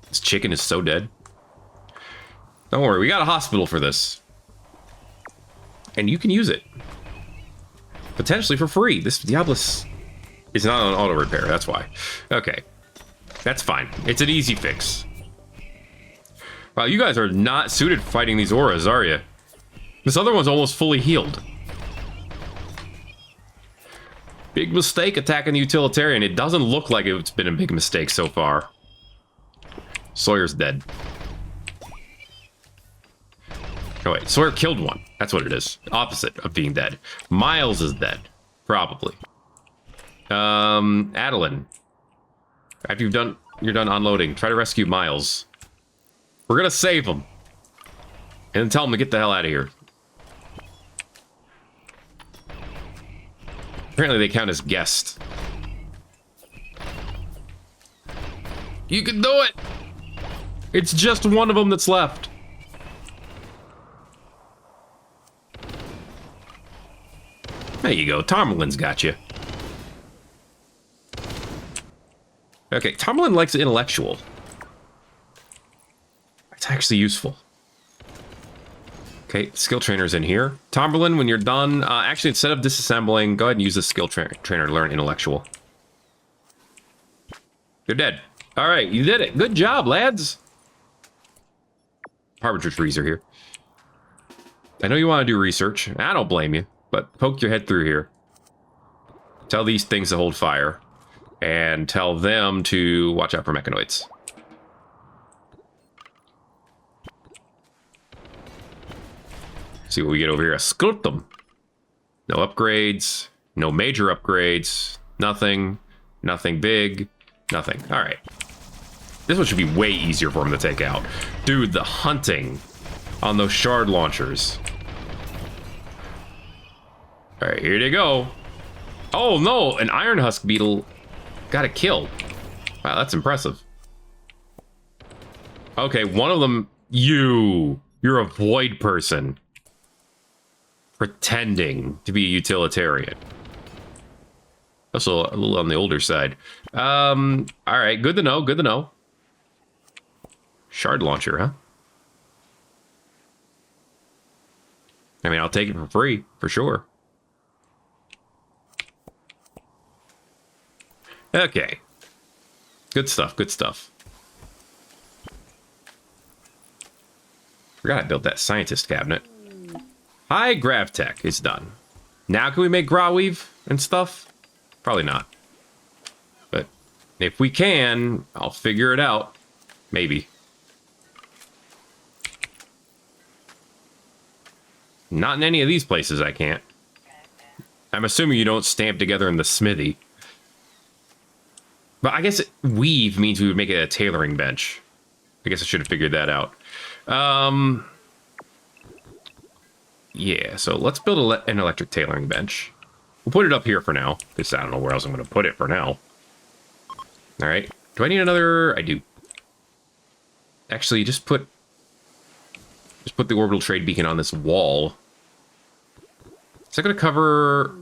This chicken is so dead. Don't worry, we got a hospital for this. And you can use it. Potentially for free. This Diablos is not on auto repair, that's why. Okay. That's fine. It's an easy fix. Wow, you guys are not suited for fighting these auras, are you? This other one's almost fully healed. Big mistake attacking the utilitarian. It doesn't look like it's been a big mistake so far. Sawyer's dead. Oh wait, Sawyer killed one. That's what it is. Opposite of being dead. Miles is dead. Probably. Adeline. After you're done unloading, try to rescue Miles. We're gonna save him. And then tell him to get the hell out of here. Apparently they count as guests. You can do it! It's just one of them that's left. There you go. Tomlin's got you. Okay, Tomlin likes intellectual. It's actually useful. Okay, skill trainer's in here. Tomlin, when you're done, actually, instead of disassembling, go ahead and use the skill trainer to learn intellectual. You're dead. All right, you did it. Good job, lads. Harbinger trees are here. I know you want to do research. I don't blame you, but poke your head through here. Tell these things to hold fire. And tell them to watch out for mechanoids. See what we get over here. A skeleton. No upgrades. No major upgrades. Nothing. Nothing big. Nothing. All right. This one should be way easier for him to take out. Dude, the hunting on those shard launchers. All right, here they go. Oh, no. An iron husk beetle got a kill. Wow, that's impressive. Okay, one of them... You're a void person. Pretending to be a utilitarian. Also, a little on the older side. Alright, good to know, good to know. Shard launcher, huh? I mean, I'll take it for free, for sure. Okay. Good stuff, good stuff. Forgot I built that scientist cabinet. High Gravtech is done. Now can we make Graweave and stuff? Probably not. But if we can, I'll figure it out. Maybe. Not in any of these places I can't. I'm assuming you don't stamp together in the smithy. But I guess weave means we would make it a tailoring bench. I guess I should have figured that out. Yeah, so let's build an electric tailoring bench. We'll put it up here for now, because I don't know where else I'm going to put it for now. All right. Do I need another? I do. Actually, just put the orbital trade beacon on this wall. Is that going to cover...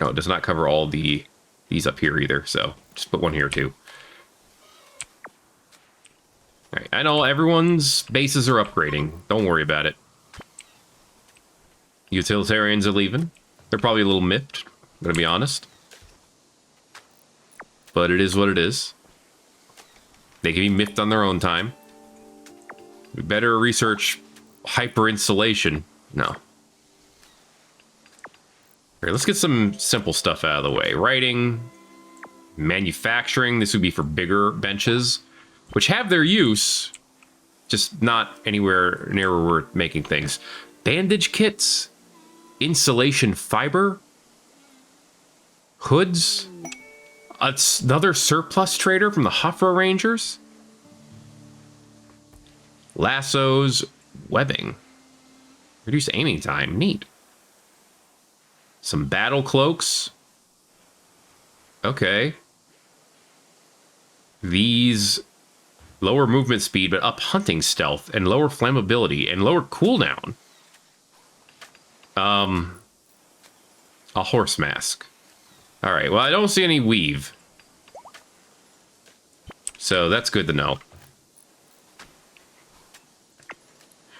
No, it does not cover all these up here either, so just put one here too. All right, I know everyone's bases are upgrading. Don't worry about it. Utilitarians are leaving. They're probably a little miffed, I'm going to be honest. But it is what it is. They can be miffed on their own time. We better research hyper insulation. No. All right, let's get some simple stuff out of the way. Writing, manufacturing. This would be for bigger benches, which have their use, just not anywhere near where we're making things. Bandage kits, insulation fiber, hoods, another surplus trader from the Hofra Rangers, lassos, webbing, reduce aiming time, neat. Some battle cloaks. Okay. These lower movement speed, but up hunting stealth, and lower flammability, and lower cooldown. A horse mask. All right, well, I don't see any weave. So that's good to know.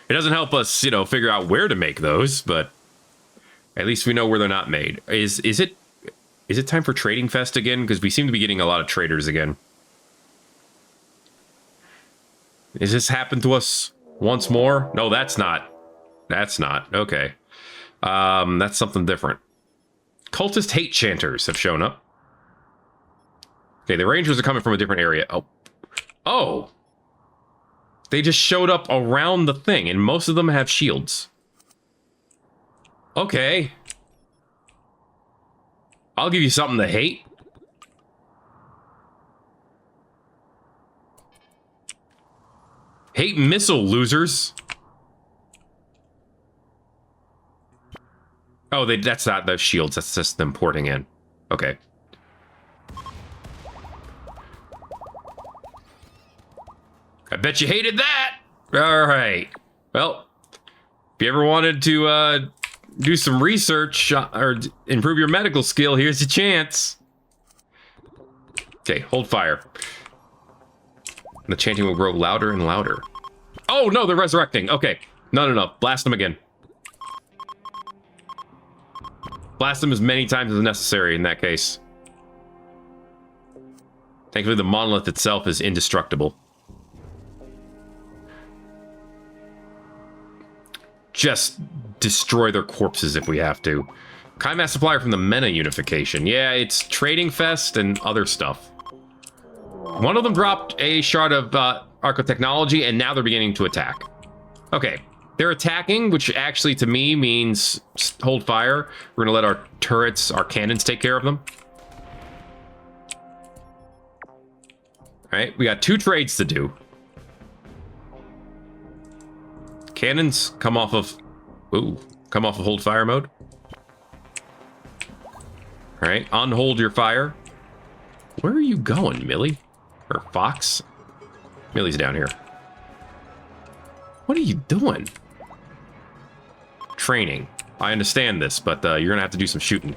It doesn't help us, you know, figure out where to make those, but at least we know where they're not made. Is it time for Trading Fest again? Because we seem to be getting a lot of traders again. Has this happened to us once more? No, that's not. That's not. Okay. That's something different. Cultist hate chanters have shown up. Okay, the Rangers are coming from a different area. Oh. They just showed up around the thing, and most of them have shields. Okay. I'll give you something to hate. Hate missile, losers. Oh, that's not the shields. That's just them porting in. Okay. I bet you hated that. All right. Well, if you ever wanted to do some research or improve your medical skill, here's your chance. Okay, hold fire. The chanting will grow louder and louder. Oh, no, they're resurrecting. Okay. No. Blast them again. Blast them as many times as necessary in that case. Thankfully, the monolith itself is indestructible. Just destroy their corpses if we have to. Chimass supplier from the Mena unification. Yeah, it's Trading Fest and other stuff. One of them dropped a shard of archotechnology, and now they're beginning to attack. Okay, they're attacking, which actually to me means hold fire. We're gonna let our turrets, our cannons take care of them. All right, we got 2 trades to do. Cannons come off of hold fire mode. All right, unhold your fire. Where are you going, Millie? Or Fox? Millie's down here. What are you doing? Training. I understand this, but you're gonna have to do some shooting.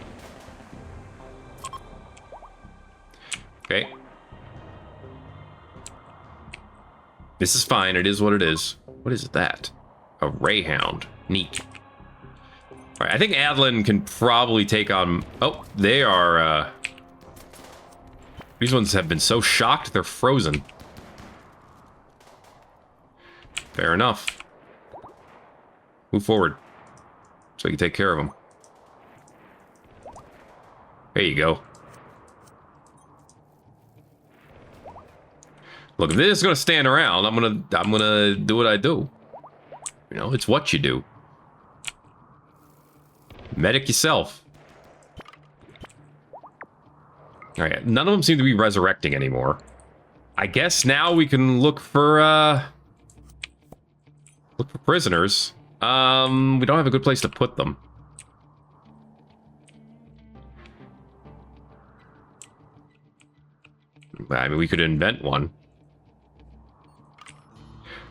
Okay. This is fine. It is what it is. What is that? A Rayhound. Neat. All right, I think Adlin can probably take on... Oh, they are... These ones have been so shocked, they're frozen. Fair enough. Move forward. So we can take care of them. There you go. Look, if this is gonna stand around, I'm gonna do what I do. You know, it's what you do. Medic yourself. All right, none of them seem to be resurrecting anymore. I guess now we can look for prisoners. We don't have a good place to put them. I mean, we could invent one.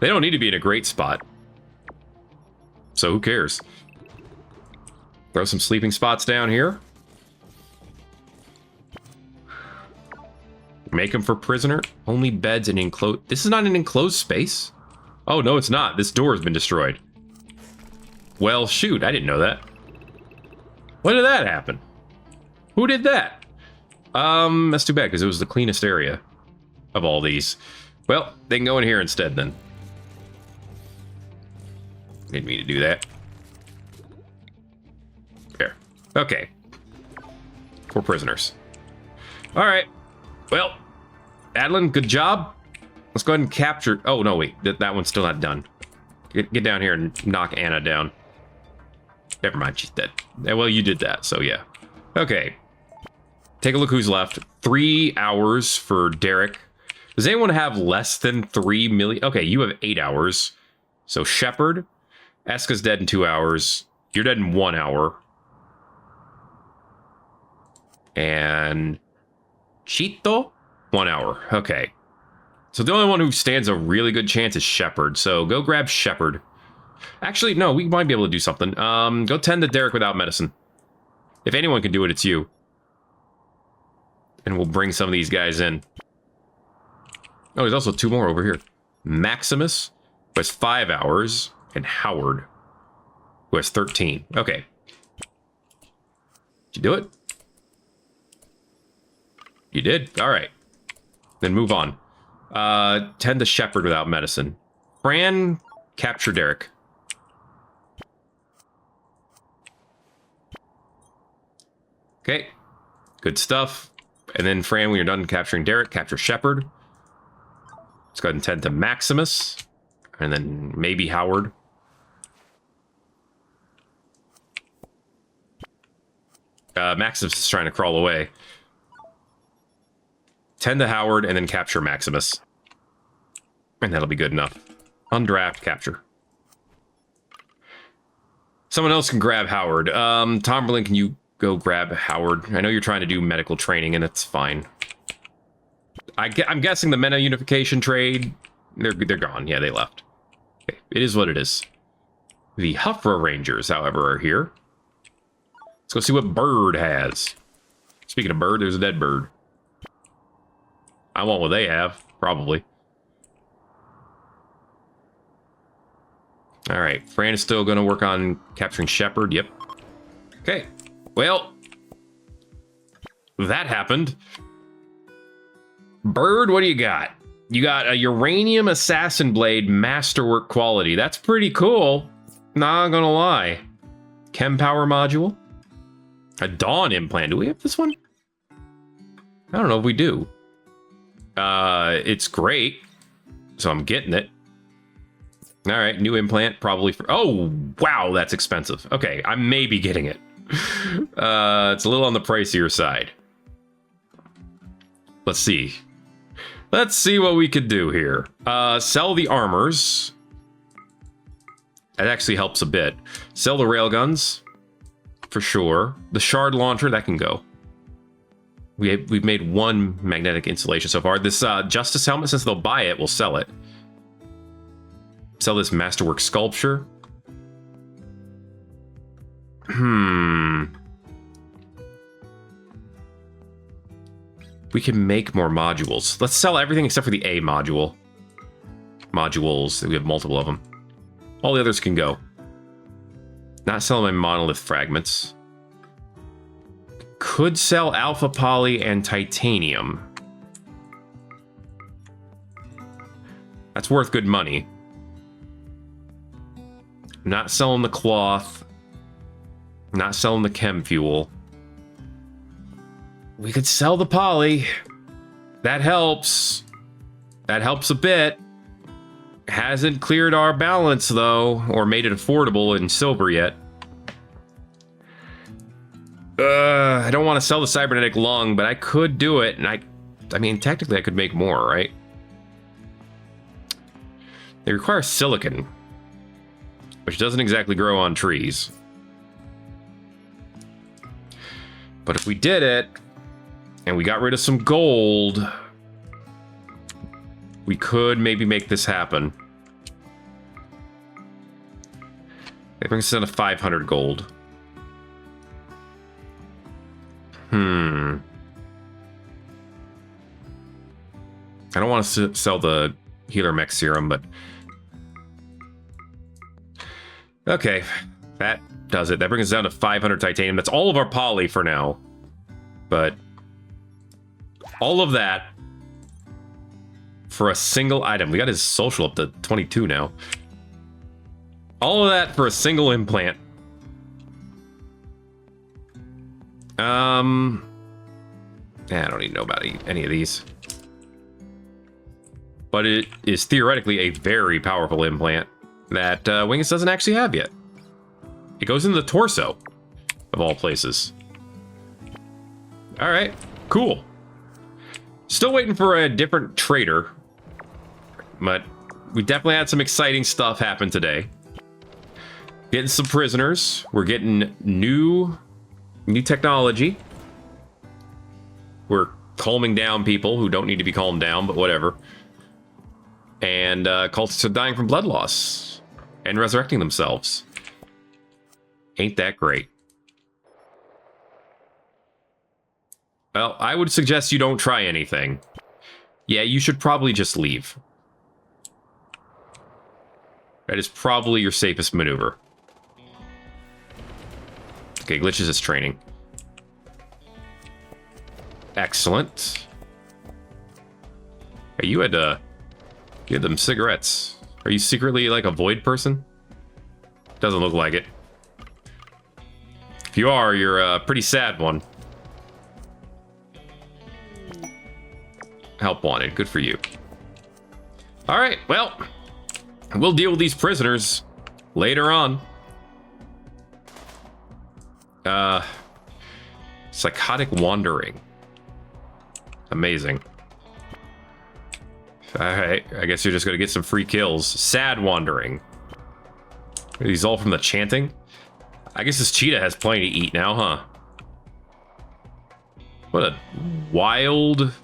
They don't need to be in a great spot. So who cares? Throw some sleeping spots down here. Make them for prisoner. Only beds and enclosed. This is not an enclosed space. Oh, no, it's not. This door has been destroyed. Well, shoot. I didn't know that. When did that happen? Who did that? That's too bad, because it was the cleanest area of all these. Well, they can go in here instead, then. Didn't mean to do that. There. Okay. 4 prisoners. All right. Well, Adlin, good job. Let's go ahead and capture... Oh, no, wait. That one's still not done. Get down here and knock Anna down. Never mind, she's dead. Yeah, well, you did that, so yeah. Okay. Take a look who's left. 3 hours for Derek. Does anyone have less than 3 million? Okay, you have 8 hours. So Shepard. Eska's dead in 2 hours. You're dead in 1 hour. And... Chito? 1 hour. Okay. So the only one who stands a really good chance is Shepard. So go grab Shepard. Actually, no, we might be able to do something. Go tend to Derek without medicine. If anyone can do it, it's you. And we'll bring some of these guys in. Oh, there's also 2 more over here. Maximus, who has 5 hours, and Howard, who has 13. Okay. Did you do it? You did? All right. Then move on. Tend to Shepard without medicine. Fran, capture Derek. Okay. Good stuff. And then Fran, when you're done capturing Derek, capture Shepard. Let's go ahead and tend to Maximus. And then maybe Howard. Maximus is trying to crawl away. Tend to Howard and then capture Maximus. And that'll be good enough. Undraft, capture. Someone else can grab Howard. Tomberlin, can you go grab Howard? I know you're trying to do medical training, and that's fine. I'm guessing the Mena unification trade, they're gone. Yeah, they left. Okay, it is what it is. The Huffra Rangers, however, are here. Let's go see what Bird has. Speaking of Bird, there's a dead bird. I want what they have, probably. All right, Fran is still going to work on capturing Shepard. Yep. Okay. Well, that happened. Bird, what do you got? You got a uranium assassin blade masterwork quality. That's pretty cool. Not gonna lie. Chem power module. A Dawn implant. Do we have this one? I don't know if we do. It's great. So I'm getting it. All right, new implant, probably for... Oh, wow, that's expensive. Okay, I may be getting it. It's a little on the pricier side. Let's see. Let's see what we could do here. Sell the armors. That actually helps a bit. Sell the railguns, for sure. The shard launcher, that can go. We've made one magnetic insulation so far. This Justice helmet, since they'll buy it, we'll sell it. Sell this masterwork sculpture. We can make more modules. Let's sell everything except for the A module. Modules, we have multiple of them. All the others can go. Not selling my monolith fragments. Could sell alpha poly and titanium. That's worth good money. Not selling the cloth. Not selling the chem fuel. We could sell the poly. That helps. That helps a bit. Hasn't cleared our balance, though, or made it affordable in silver yet. I don't want to sell the cybernetic lung, but I could do it, and I mean, technically I could make more, right? They require silicon, which doesn't exactly grow on trees. But if we did it, and we got rid of some gold, we could maybe make this happen. That brings us down to 500 gold. I don't want to sell the healer mech serum, but... Okay, that does it. That brings us down to 500 titanium. That's all of our poly for now. But... all of that for a single item. We got his social up to 22 now. All of that for a single implant. I don't even know about any of these. But it is theoretically a very powerful implant that Wingus doesn't actually have yet. It goes in the torso, of all places. All right, cool. Still waiting for a different trader, but we definitely had some exciting stuff happen today. Getting some prisoners. We're getting new technology. We're calming down people who don't need to be calmed down, but whatever. And cultists are dying from blood loss and resurrecting themselves. Ain't that great? Well, I would suggest you don't try anything. Yeah, you should probably just leave. That is probably your safest maneuver. Okay, glitches is training. Excellent. Hey, you had them cigarettes. Are you secretly like a void person? Doesn't look like it. If you are, you're a pretty sad one. Help wanted. Good for you. All right, well, we'll deal with these prisoners later on. Psychotic wandering. Amazing. All right, I guess you're just gonna get some free kills. Sad wandering. Are these all from the chanting? I guess this cheetah has plenty to eat now, huh? What a wild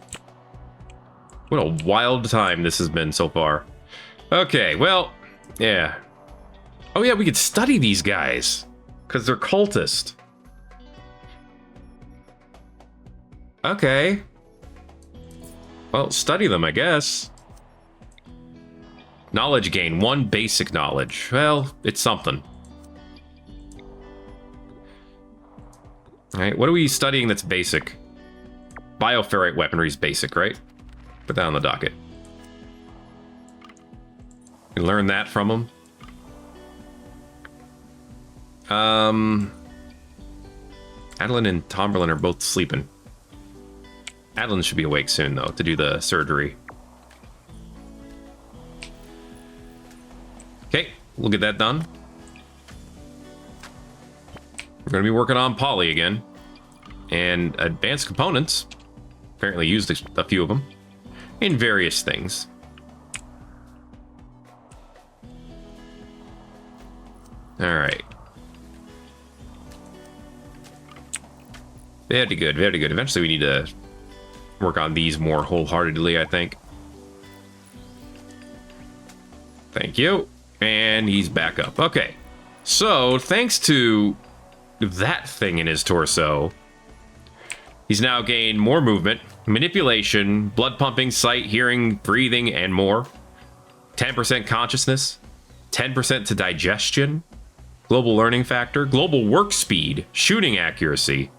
time this has been so far. Okay, well, yeah. Oh yeah, we could study these guys because they're cultist. Okay. Well, study them, I guess. Knowledge gain, 1 basic knowledge. Well, it's something. All right, what are we studying that's basic? Bioferrite weaponry is basic, right? Put that on the docket. You learn that from them. Adeline and Tomberlin are both sleeping. Adeline should be awake soon, though, to do the surgery. Okay, we'll get that done. We're going to be working on poly again. And advanced components. Apparently used a few of them. In various things. Alright. Very good, very good. Eventually we need to work on these more wholeheartedly, I think. Thank you. And he's back up. Okay. So, thanks to that thing in his torso, he's now gained more movement, manipulation, blood pumping, sight, hearing, breathing, and more. 10% consciousness, 10% to digestion, global learning factor, global work speed, shooting accuracy.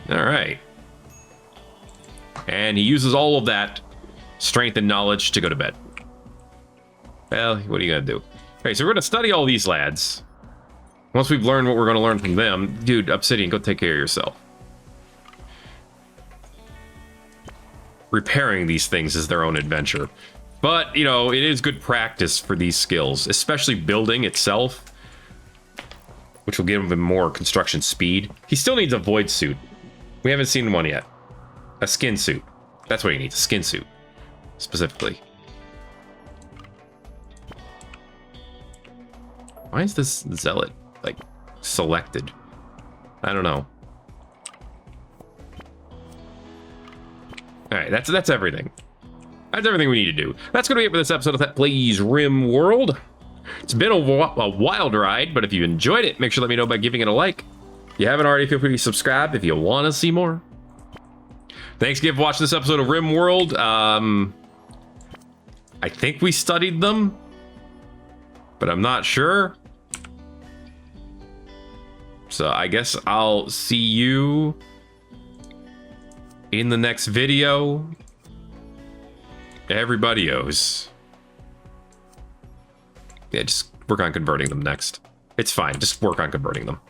All right. And he uses all of that strength and knowledge to go to bed. Well, what are you going to do? Okay, so we're going to study all these lads. Once we've learned what we're going to learn from them, dude, Obsidian, go take care of yourself. Repairing these things is their own adventure. But, you know, it is good practice for these skills, especially building itself, which will give him more construction speed. He still needs a void suit. We haven't seen one yet. A skin suit. That's what he needs, a skin suit, specifically. Why is this zealot, like, selected? I don't know. All right, that's everything. That's everything we need to do. That's going to be it for this episode of Thet Plays Rimworld. It's been a wild ride, but if you enjoyed it, make sure to let me know by giving it a like. If you haven't already, feel free to subscribe if you want to see more. Thanks again for watching this episode of Rimworld. I think we studied them, but I'm not sure. So I guess I'll see you in the next video. Everybody owes. Yeah, just work on converting them next. It's fine. Just work on converting them.